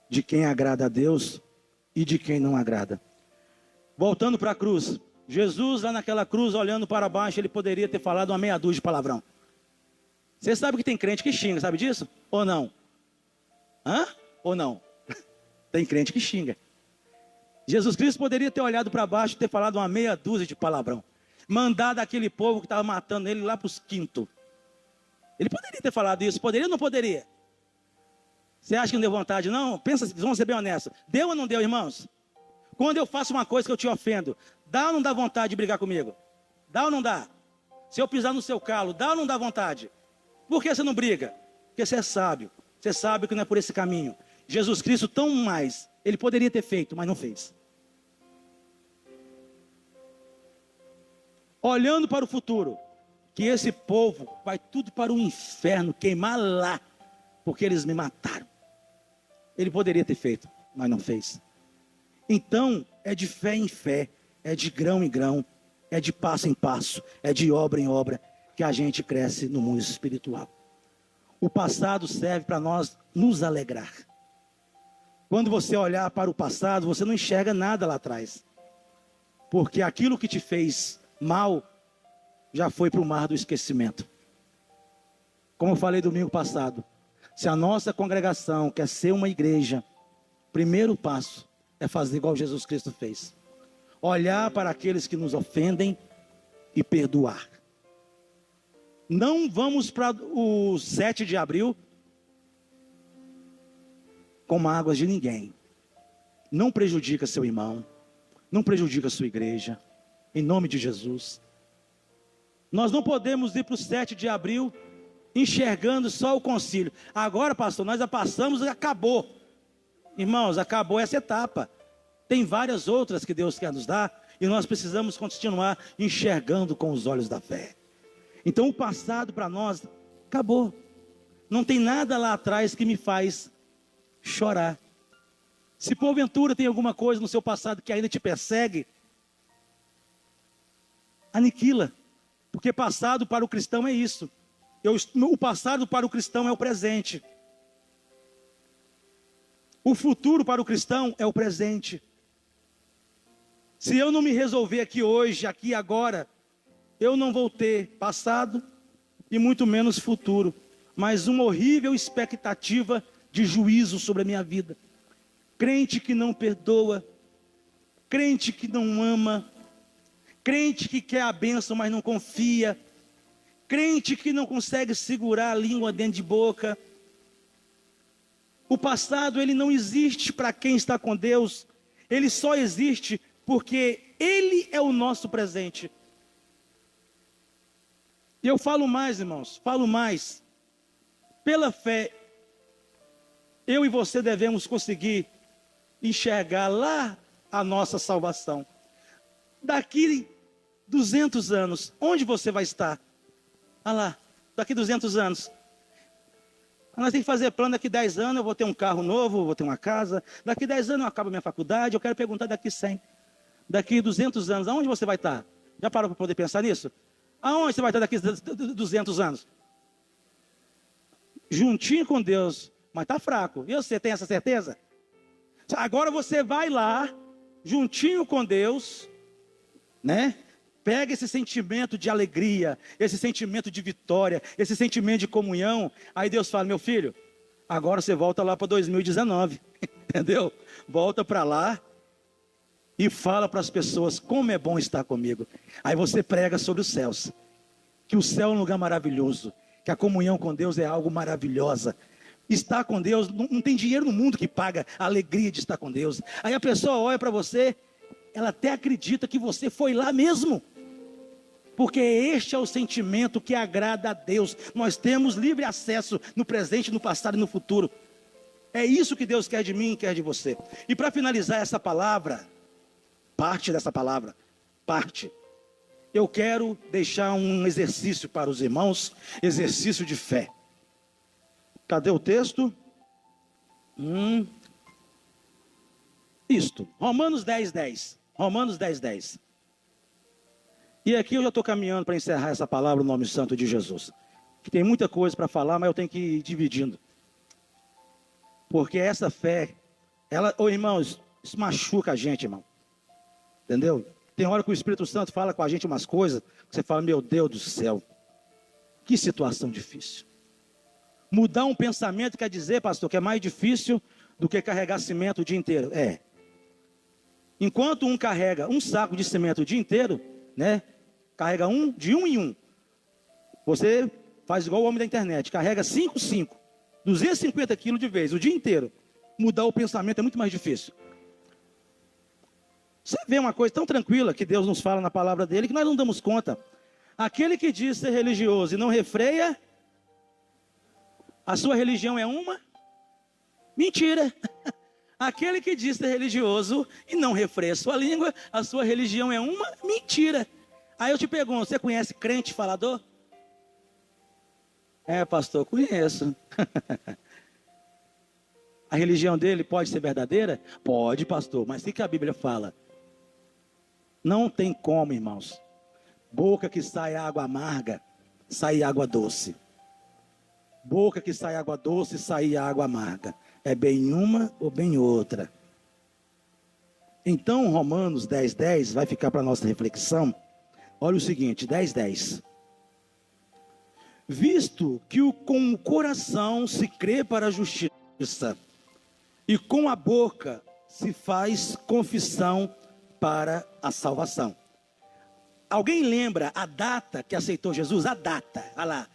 de quem agrada a Deus e de quem não agrada. Voltando para a cruz, Jesus lá naquela cruz, olhando para baixo, ele poderia ter falado uma meia dúzia de palavrão. Você sabe que tem crente que xinga, sabe disso? Ou não? Hã? Ou não? Tem crente que xinga. Jesus Cristo poderia ter olhado para baixo e ter falado uma meia dúzia de palavrão. Mandado aquele povo que estava matando ele lá para os quintos. Ele poderia ter falado isso, poderia ou não poderia? Você acha que não deu vontade? Não? Pensa, vamos ser bem honestos. Deu ou não deu, irmãos? Quando eu faço uma coisa que eu te ofendo, dá ou não dá vontade de brigar comigo? Dá ou não dá? Se eu pisar no seu calo, dá ou não dá vontade? Por que você não briga? Porque você é sábio. Você sabe que não é por esse caminho. Jesus Cristo, tão mais, ele poderia ter feito, mas não fez. Olhando para o futuro, que esse povo vai tudo para o inferno, queimar lá, porque eles me mataram. Ele poderia ter feito, mas não fez. Então, é de fé em fé, é de grão em grão, é de passo em passo, é de obra em obra, que a gente cresce no mundo espiritual. O passado serve para nós nos alegrar. Quando você olhar para o passado, você não enxerga nada lá atrás. Porque aquilo que te fez mal, já foi para o mar do esquecimento. Como eu falei domingo passado, se a nossa congregação quer ser uma igreja, o primeiro passo é fazer igual Jesus Cristo fez. Olhar para aqueles que nos ofendem e perdoar. Não vamos para o 7 de abril com mágoas de ninguém. Não prejudica seu irmão, não prejudica sua igreja, em nome de Jesus. Nós não podemos ir para o 7 de abril enxergando só o concílio. Agora, pastor, nós já passamos e acabou. Irmãos, acabou essa etapa. Tem várias outras que Deus quer nos dar e nós precisamos continuar enxergando com os olhos da fé. Então o passado para nós acabou. Não tem nada lá atrás que me faz chorar. Se porventura tem alguma coisa no seu passado que ainda te persegue, aniquila. Porque passado para o cristão é isso. O passado para o cristão é o presente. O futuro para o cristão é o presente. Se eu não me resolver aqui hoje, aqui agora, eu não vou ter passado e muito menos futuro, mas uma horrível expectativa de juízo sobre a minha vida. Crente que não perdoa, crente que não ama, crente que quer a bênção, mas não confia, crente que não consegue segurar a língua dentro de boca. O passado, ele não existe para quem está com Deus, ele só existe porque Ele é o nosso presente. E eu falo mais, irmãos, falo mais. Pela fé, eu e você devemos conseguir enxergar lá a nossa salvação. Daqui 200 anos, onde você vai estar? Ah lá, daqui 200 anos. Nós temos que fazer plano, daqui 10 anos eu vou ter um carro novo, vou ter uma casa. Daqui 10 anos eu acabo a minha faculdade, eu quero perguntar daqui 100. Daqui 200 anos, aonde você vai estar? Já parou para poder pensar nisso? Aonde você vai estar daqui 200 anos? Juntinho com Deus, mas está fraco. E você tem essa certeza? Agora você vai lá, juntinho com Deus, né? Pega esse sentimento de alegria, esse sentimento de vitória, esse sentimento de comunhão. Aí Deus fala, meu filho, agora você volta lá para 2019, entendeu? Volta para lá e fala para as pessoas como é bom estar comigo. Aí você prega sobre os céus, que o céu é um lugar maravilhoso, que a comunhão com Deus é algo maravilhosa. Estar com Deus, não tem dinheiro no mundo que paga a alegria de estar com Deus. Aí a pessoa olha para você, ela até acredita que você foi lá mesmo. Porque este é o sentimento que agrada a Deus. Nós temos livre acesso no presente, no passado e no futuro. É isso que Deus quer de mim e quer de você. E para finalizar essa palavra, parte dessa palavra, eu quero deixar um exercício para os irmãos, exercício de fé. Cadê o texto? Isto, Romanos 10:10. Romanos 10:10. E aqui eu já estou caminhando para encerrar essa palavra no nome santo de Jesus. Que tem muita coisa para falar, mas eu tenho que ir dividindo. Porque essa fé, irmãos, isso machuca a gente, irmão. Entendeu? Tem hora que o Espírito Santo fala com a gente umas coisas, que você fala, meu Deus do céu, que situação difícil. Mudar um pensamento quer dizer, pastor, que é mais difícil do que carregar cimento o dia inteiro. É. Enquanto um carrega um saco de cimento o dia inteiro, né? Carrega de um em um. Você faz igual o homem da internet, carrega 250 quilos de vez, o dia inteiro. Mudar o pensamento é muito mais difícil. Você vê uma coisa tão tranquila que Deus nos fala na palavra dele, que nós não damos conta. Aquele que diz ser religioso e não refreia, a sua religião é uma mentira. Aquele que diz ser religioso e não refreia a sua língua, a sua religião é uma mentira. Aí eu te pergunto, você conhece crente falador? É, pastor, conheço. A religião dele pode ser verdadeira? Pode, pastor, mas o que a Bíblia fala? Não tem como, irmãos. Boca que sai água amarga, sai água doce. Boca que sai água doce, sai água amarga. É bem uma ou bem outra. Então, Romanos 10:10 vai ficar para a nossa reflexão. Olha o seguinte, 10:10. Visto que com o coração se crê para a justiça, e com a boca se faz confissão para a salvação. Alguém lembra a data que aceitou Jesus? A data, olha lá,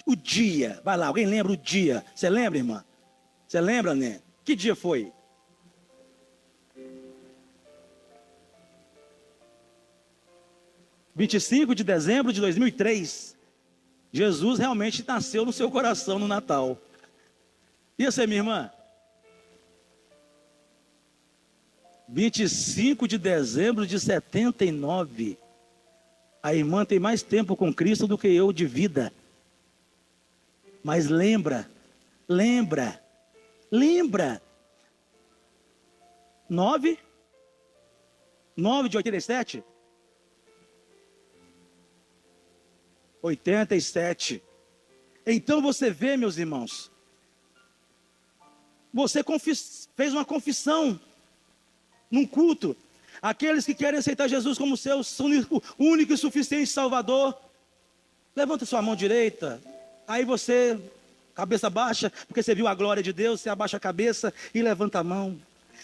o dia, vai lá, alguém lembra o dia? Você lembra, irmã? Você lembra, né? Que dia foi? (25 de dezembro de 2003). Jesus realmente nasceu no seu coração no Natal. E você, minha irmã? 25 de dezembro de 79. A irmã tem mais tempo com Cristo do que eu de vida. Mas lembra. 9 de 87? 87. Então você vê, meus irmãos, você fez uma confissão num culto. Aqueles que querem aceitar Jesus como seu único e suficiente Salvador, levanta sua mão direita. Aí você, cabeça baixa, porque você viu a glória de Deus, você abaixa a cabeça e levanta a mão.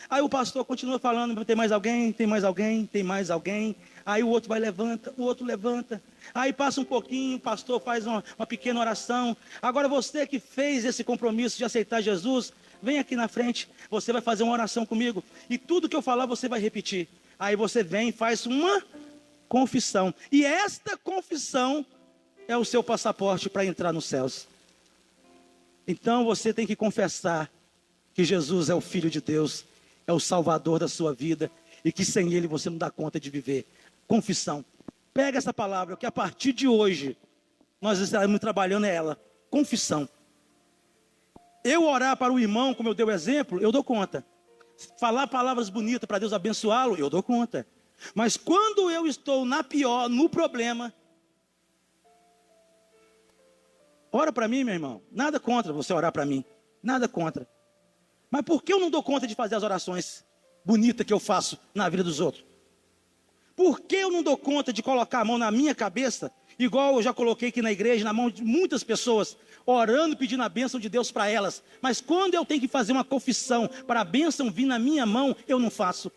Aí o pastor continua falando, tem mais alguém, tem mais alguém, tem mais alguém. Aí o outro vai levanta, o outro levanta. Aí passa um pouquinho, o pastor faz uma pequena oração. Agora você que fez esse compromisso de aceitar Jesus, vem aqui na frente, você vai fazer uma oração comigo. E tudo que eu falar você vai repetir. Aí você vem e faz uma confissão. E esta confissão é o seu passaporte para entrar nos céus. Então você tem que confessar que Jesus é o Filho de Deus, é o Salvador da sua vida, e que sem Ele você não dá conta de viver. Confissão. Pega essa palavra, que a partir de hoje, nós estaremos trabalhando ela. Confissão. Eu orar para o irmão, como eu dei o exemplo, eu dou conta. Falar palavras bonitas para Deus abençoá-lo, eu dou conta. Mas quando eu estou na pior, no problema, ora para mim, meu irmão. Nada contra você orar para mim. Nada contra. Mas por que eu não dou conta de fazer as orações bonitas que eu faço na vida dos outros? Por que eu não dou conta de colocar a mão na minha cabeça, igual eu já coloquei aqui na igreja, na mão de muitas pessoas, orando, pedindo a bênção de Deus para elas? Mas quando eu tenho que fazer uma confissão para a bênção vir na minha mão, eu não faço.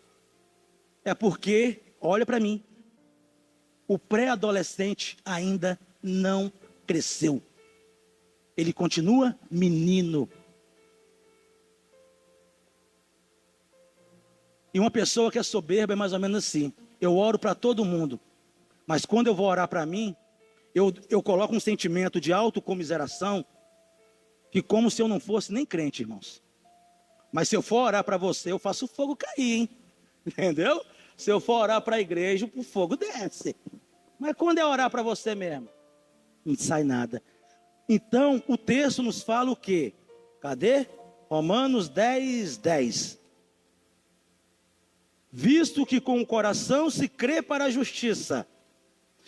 É porque, olha para mim, o pré-adolescente ainda não cresceu. Ele continua menino. E uma pessoa que é soberba é mais ou menos assim. Eu oro para todo mundo, mas quando eu vou orar para mim, eu coloco um sentimento de autocomiseração, que como se eu não fosse nem crente, irmãos. Mas se eu for orar para você, eu faço o fogo cair, hein? Entendeu? Se eu for orar para a igreja, o fogo desce. Mas quando é orar para você mesmo, não sai nada. Então, o texto nos fala o quê? Cadê? Romanos 10:10. Visto que com o coração se crê para a justiça,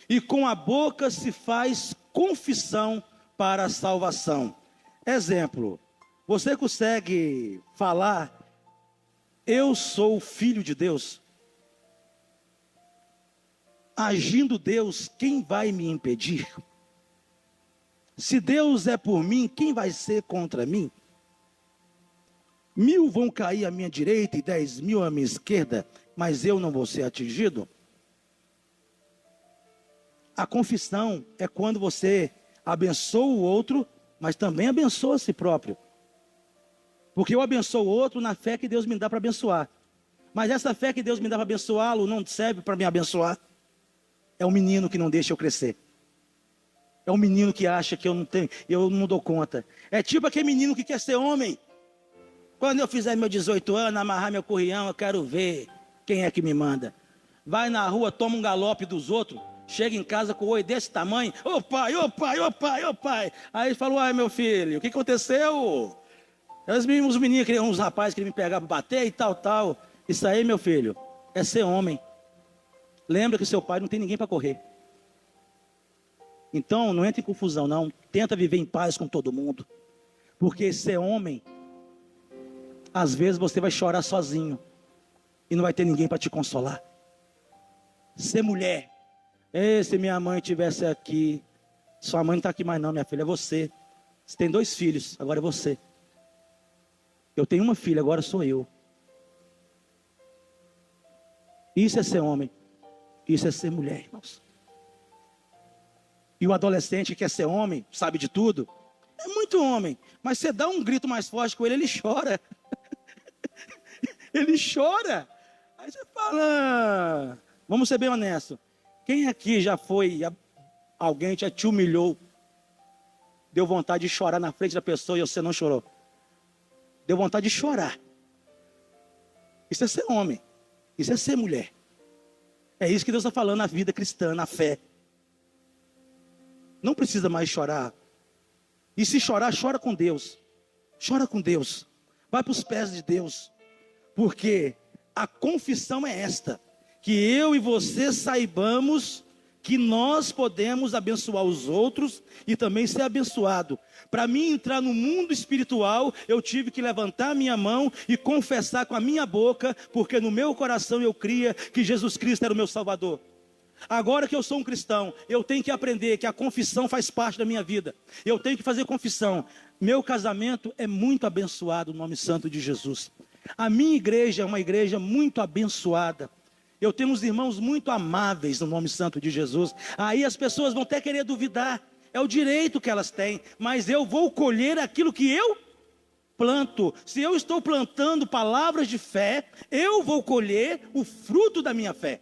e com a boca se faz confissão para a salvação. Exemplo, você consegue falar, eu sou filho de Deus? Agindo Deus, quem vai me impedir? Se Deus é por mim, quem vai ser contra mim? 1000 vão cair à minha direita e 10.000 à minha esquerda, mas eu não vou ser atingido. A confissão é quando você abençoa o outro, mas também abençoa a si próprio. Porque eu abençoo o outro na fé que Deus me dá para abençoar. Mas essa fé que Deus me dá para abençoá-lo não serve para me abençoar. É um menino que não deixa eu crescer. É um menino que acha que eu não dou conta. É tipo aquele menino que quer ser homem. Quando eu fizer meus 18 anos, amarrar meu currião, eu quero ver quem é que me manda. Vai na rua, toma um galope dos outros, chega em casa com o oi desse tamanho. Ô pai, ô pai, ô pai, ô pai. Aí ele falou, ai meu filho, o que aconteceu? Os meninos, uns rapazes queriam me pegar para bater e tal. Isso aí, meu filho, é ser homem. Lembra que seu pai não tem ninguém para correr. Então, não entre em confusão, não. Tenta viver em paz com todo mundo. Porque ser homem Às vezes você vai chorar sozinho e não vai ter ninguém para te consolar. Ser mulher. Se minha mãe estivesse aqui. Sua mãe não está aqui mais não, minha filha, é você. Você tem 2 filhos, agora é você. Eu tenho uma filha, agora sou eu. Isso é ser homem. Isso é ser mulher, irmãos. E o adolescente que quer ser homem, sabe de tudo, é muito homem. Mas você dá um grito mais forte com ele, ele chora. Ele chora. Aí você fala, vamos ser bem honestos. Quem aqui já foi, alguém já te humilhou, deu vontade de chorar na frente da pessoa e você não chorou? Deu vontade de chorar. Isso é ser homem. Isso é ser mulher. É isso que Deus está falando na vida cristã, na fé. Não precisa mais chorar. E se chorar, chora com Deus. Chora com Deus. Vai para os pés de Deus. Porque a confissão é esta: que eu e você saibamos que nós podemos abençoar os outros e também ser abençoado. Para mim entrar no mundo espiritual, eu tive que levantar minha mão e confessar com a minha boca, porque no meu coração eu cria que Jesus Cristo era o meu Salvador. Agora que eu sou um cristão, eu tenho que aprender que a confissão faz parte da minha vida. Eu tenho que fazer confissão. Meu casamento é muito abençoado no nome santo de Jesus. A minha igreja é uma igreja muito abençoada. Eu tenho uns irmãos muito amáveis no nome santo de Jesus. Aí as pessoas vão até querer duvidar. É o direito que elas têm. Mas eu vou colher aquilo que eu planto. Se eu estou plantando palavras de fé, eu vou colher o fruto da minha fé.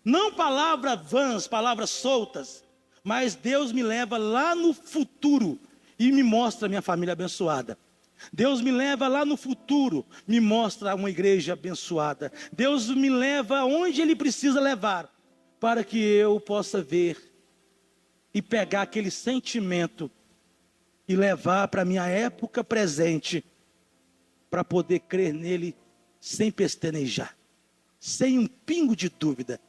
Não palavras vãs, palavras soltas. Mas Deus me leva lá no futuro e me mostra a minha família abençoada. Deus me leva lá no futuro, me mostra uma igreja abençoada. Deus me leva aonde Ele precisa levar, para que eu possa ver e pegar aquele sentimento e levar para a minha época presente, para poder crer nele sem pestanejar, sem um pingo de dúvida.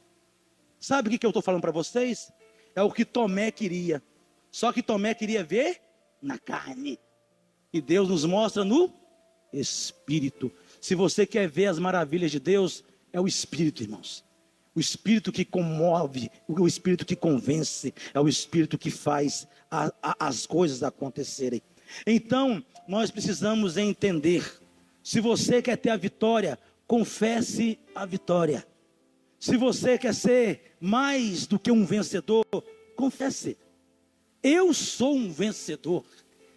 Sabe o que eu estou falando para vocês? É o que Tomé queria, só que Tomé queria ver na carne. E Deus nos mostra no Espírito. Se você quer ver as maravilhas de Deus, é o Espírito, irmãos. O Espírito que comove, o Espírito que convence, é o Espírito que faz as coisas acontecerem. Então, nós precisamos entender. Se você quer ter a vitória, confesse a vitória. Se você quer ser mais do que um vencedor, confesse. Eu sou um vencedor.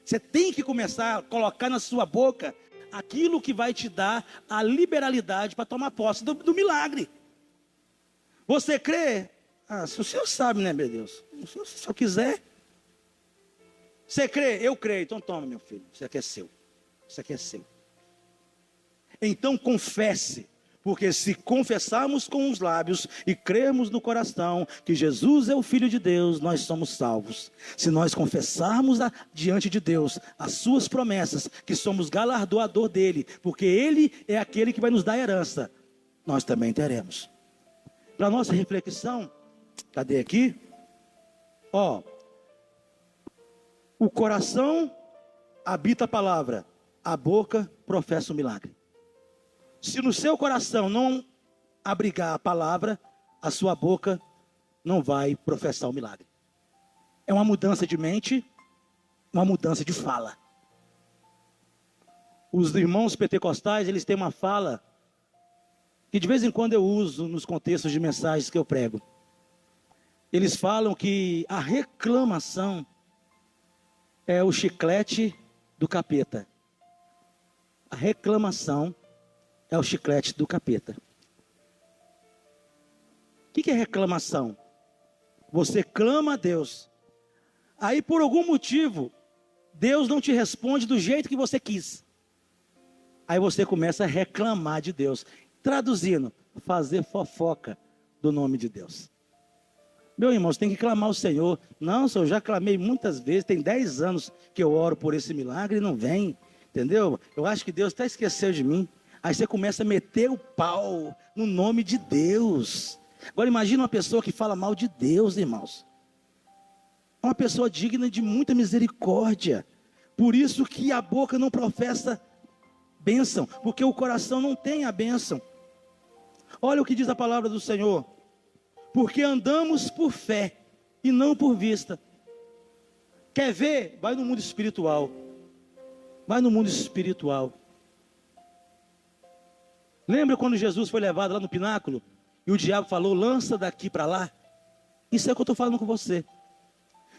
Você tem que começar a colocar na sua boca aquilo que vai te dar a liberalidade para tomar posse do milagre. Você crê? Se o Senhor sabe, né, meu Deus? Se o Senhor quiser. Você crê? Eu creio. Então toma, meu filho. Isso aqui é seu. Isso aqui é seu. Então confesse. Porque se confessarmos com os lábios e crermos no coração que Jesus é o Filho de Deus, nós somos salvos. Se nós confessarmos diante de Deus as suas promessas, que somos galardoador dele, porque ele é aquele que vai nos dar herança, nós também teremos. Para nossa reflexão, cadê aqui? O coração habita a palavra, a boca professa o milagre. Se no seu coração não abrigar a palavra, a sua boca não vai professar o milagre. É uma mudança de mente, uma mudança de fala. Os irmãos pentecostais, eles têm uma fala que de vez em quando eu uso nos contextos de mensagens que eu prego. Eles falam que a reclamação é o chiclete do capeta. A reclamação é o chiclete do capeta. O que é reclamação? Você clama a Deus. Aí por algum motivo, Deus não te responde do jeito que você quis. Aí você começa a reclamar de Deus. Traduzindo, fazer fofoca do nome de Deus. Meu irmão, você tem que clamar ao Senhor. Não, Senhor, eu já clamei muitas vezes. Tem 10 anos que eu oro por esse milagre e não vem. Entendeu? Eu acho que Deus até esqueceu de mim. Aí você começa a meter o pau no nome de Deus. Agora imagina uma pessoa que fala mal de Deus, irmãos. É uma pessoa digna de muita misericórdia. Por isso que a boca não professa bênção, porque o coração não tem a bênção. Olha o que diz a palavra do Senhor: porque andamos por fé e não por vista. Quer ver? Vai no mundo espiritual. Vai no mundo espiritual. Lembra quando Jesus foi levado lá no pináculo e o diabo falou: lança daqui para lá? Isso é o que eu estou falando com você.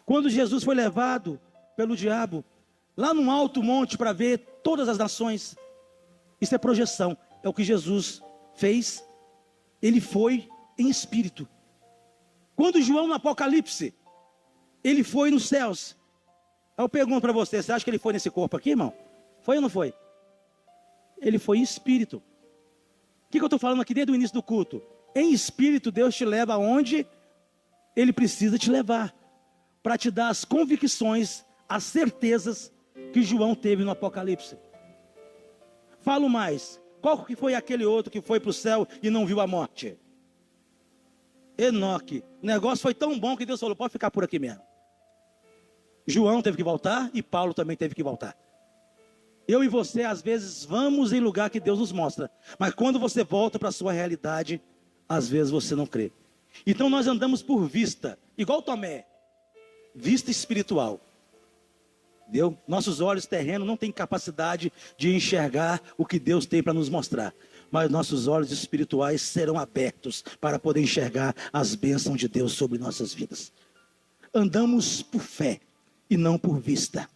Quando Jesus foi levado pelo diabo lá num alto monte para ver todas as nações, isso é projeção, é o que Jesus fez. Ele foi em espírito. Quando João no Apocalipse, ele foi nos céus. Aí eu pergunto para você, você acha que ele foi nesse corpo aqui, irmão? Foi ou não foi? Ele foi em espírito. O que eu estou falando aqui desde o início do culto? Em espírito, Deus te leva aonde Ele precisa te levar, para te dar as convicções, as certezas que João teve no Apocalipse. Falo mais, qual que foi aquele outro que foi para o céu e não viu a morte? Enoque. O negócio foi tão bom que Deus falou: pode ficar por aqui mesmo. João teve que voltar e Paulo também teve que voltar. Eu e você às vezes vamos em lugar que Deus nos mostra, mas quando você volta para a sua realidade, às vezes você não crê. Então nós andamos por vista, igual Tomé, vista espiritual. Entendeu? Nossos olhos terrenos não têm capacidade de enxergar o que Deus tem para nos mostrar, mas nossos olhos espirituais serão abertos para poder enxergar as bênçãos de Deus sobre nossas vidas. Andamos por fé e não por vista.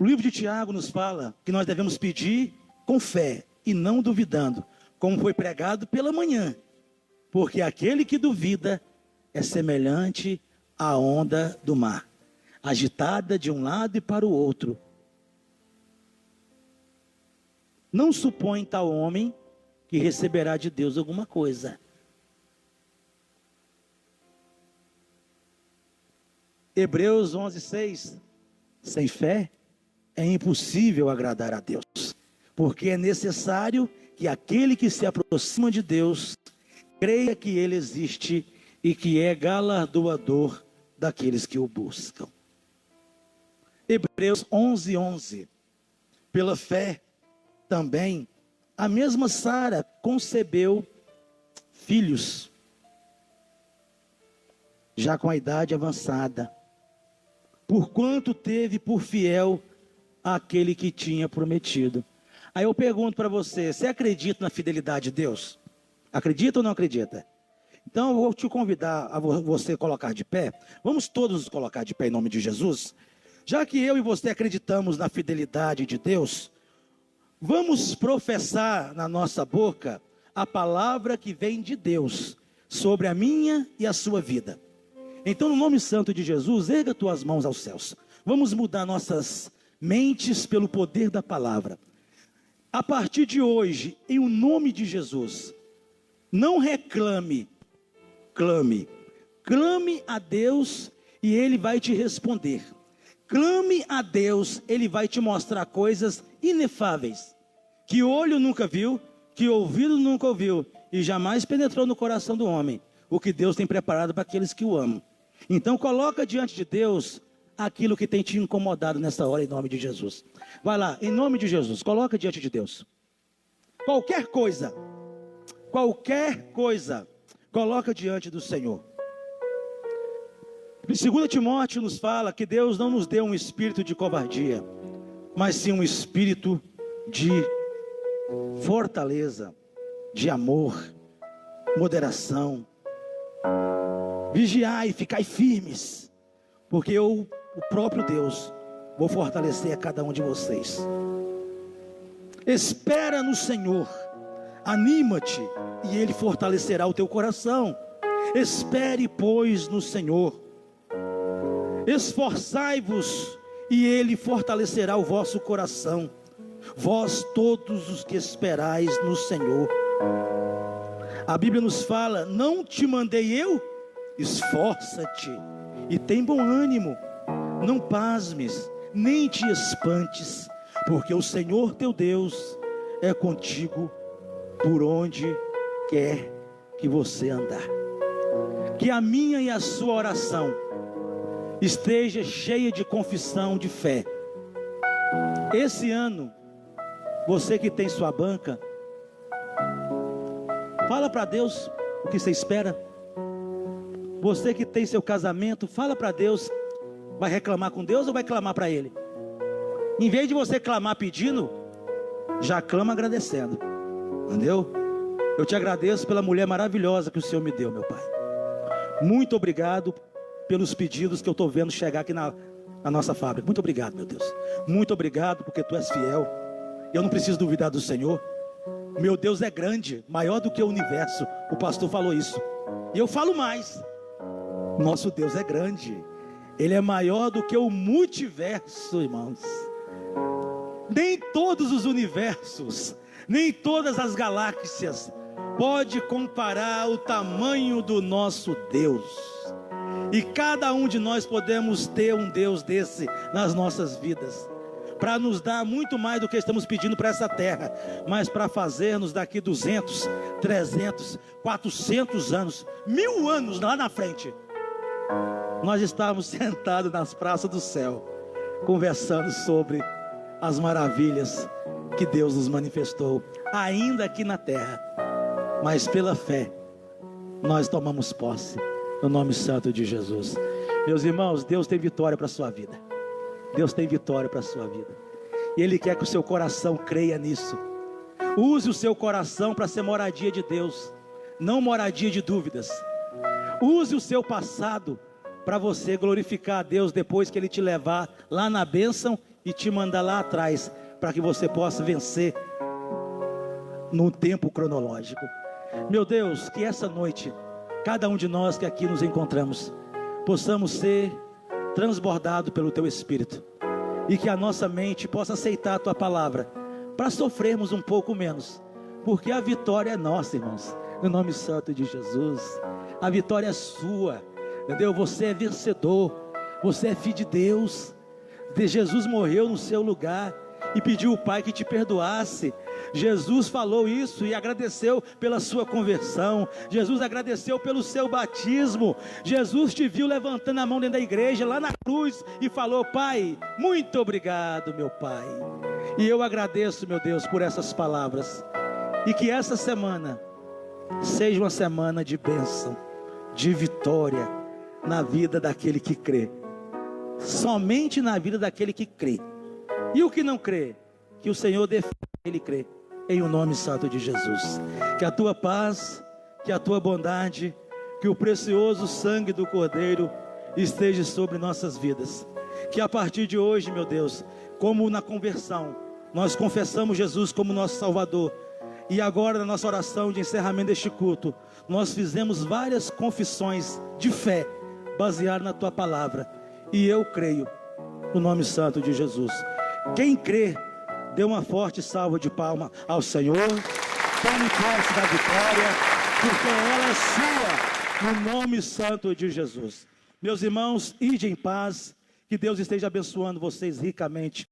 O livro de Tiago nos fala que nós devemos pedir com fé e não duvidando, como foi pregado pela manhã, porque aquele que duvida é semelhante à onda do mar, agitada de um lado e para o outro. Não supõe tal homem que receberá de Deus alguma coisa. Hebreus 11:6. Sem fé é impossível agradar a Deus, porque é necessário que aquele que se aproxima de Deus creia que Ele existe e que é galardoador daqueles que o buscam. Hebreus 11:11. Pela fé também a mesma Sara concebeu filhos, já com a idade avançada, porquanto teve por fiel aquele que tinha prometido. Aí eu pergunto para você, você acredita na fidelidade de Deus? Acredita ou não acredita? Então eu vou te convidar a você colocar de pé. Vamos todos nos colocar de pé em nome de Jesus. Já que eu e você acreditamos na fidelidade de Deus, vamos professar na nossa boca a palavra que vem de Deus sobre a minha e a sua vida. Então, no nome santo de Jesus, erga tuas mãos aos céus. Vamos mudar nossas mentes pelo poder da palavra. A partir de hoje, em o nome de Jesus, não reclame, clame. Clame a Deus e Ele vai te responder. Clame a Deus, Ele vai te mostrar coisas inefáveis, que olho nunca viu, que ouvido nunca ouviu, e jamais penetrou no coração do homem, o que Deus tem preparado para aqueles que o amam. Então coloca diante de Deus aquilo que tem te incomodado nessa hora, em nome de Jesus. Vai lá, em nome de Jesus, coloca diante de Deus. Qualquer coisa, coloca diante do Senhor. 2 Timóteo nos fala que Deus não nos deu um espírito de covardia, mas sim um espírito de fortaleza, de amor, moderação. Vigiai e ficai firmes, porque eu, o próprio Deus, vou fortalecer a cada um de vocês. Espera no Senhor, anima-te e Ele fortalecerá o teu coração. Espere, pois, no Senhor. Esforçai-vos e Ele fortalecerá o vosso coração. Vós todos os que esperais no Senhor. A Bíblia nos fala: não te mandei eu? Esforça-te e tem bom ânimo, não pasmes, nem te espantes, porque o Senhor teu Deus é contigo por onde quer que você andar. Que a minha e a sua oração esteja cheia de confissão de fé, Esse ano, você que tem sua banca, fala para Deus o que você espera. Você que tem seu casamento, fala para Deus. Vai reclamar com Deus ou vai clamar para Ele? Em vez de você clamar pedindo, já clama agradecendo. Entendeu? Eu te agradeço pela mulher maravilhosa que o Senhor me deu, meu Pai. Muito obrigado pelos pedidos que eu estou vendo chegar aqui na nossa fábrica. Muito obrigado, meu Deus. Muito obrigado porque Tu és fiel. Eu não preciso duvidar do Senhor. Meu Deus é grande, maior do que o universo. O pastor falou isso. E eu falo mais. Nosso Deus é grande. Ele é maior do que o multiverso, irmãos. Nem todos os universos, nem todas as galáxias pode comparar o tamanho do nosso Deus. E cada um de nós podemos ter um Deus desse nas nossas vidas, para nos dar muito mais do que estamos pedindo para essa terra, mas para fazermos daqui 200, 300, 400 anos, 1000 anos lá na frente, nós estávamos sentados nas praças do céu, conversando sobre as maravilhas que Deus nos manifestou, ainda aqui na terra. Mas pela fé, nós tomamos posse, no nome santo de Jesus. Meus irmãos, Deus tem vitória para a sua vida. Deus tem vitória para a sua vida. E Ele quer que o seu coração creia nisso. Use o seu coração para ser moradia de Deus, não moradia de dúvidas. Use o seu passado para você glorificar a Deus depois que Ele te levar lá na bênção e te mandar lá atrás, para que você possa vencer no tempo cronológico. Meu Deus, que essa noite, cada um de nós que aqui nos encontramos, possamos ser transbordados pelo Teu Espírito, e que a nossa mente possa aceitar a Tua palavra, para sofrermos um pouco menos, porque a vitória é nossa, irmãos, no nome santo de Jesus. A vitória é sua, entendeu? Você é vencedor, você é filho de Deus. Jesus morreu no seu lugar e pediu ao Pai que te perdoasse. Jesus falou isso e agradeceu pela sua conversão. Jesus agradeceu pelo seu batismo. Jesus te viu levantando a mão dentro da igreja, lá na cruz, e falou: Pai, muito obrigado, meu Pai. E eu agradeço, meu Deus, por essas palavras. E que essa semana seja uma semana de bênção, de vitória na vida daquele que crê. Somente na vida daquele que crê. E o que não crê, que o Senhor dê ele crê, em o nome santo de Jesus. Que a Tua paz, que a Tua bondade, que o precioso sangue do Cordeiro esteja sobre nossas vidas. Que a partir de hoje, meu Deus, como na conversão, nós confessamos Jesus como nosso Salvador, e agora na nossa oração de encerramento deste culto, nós fizemos várias confissões de fé, baseadas na Tua palavra. E eu creio, no nome santo de Jesus. Quem crê, dê uma forte salva de palma ao Senhor. Tome posse da vitória, porque ela é sua, no nome santo de Jesus. Meus irmãos, ide em paz. Que Deus esteja abençoando vocês ricamente.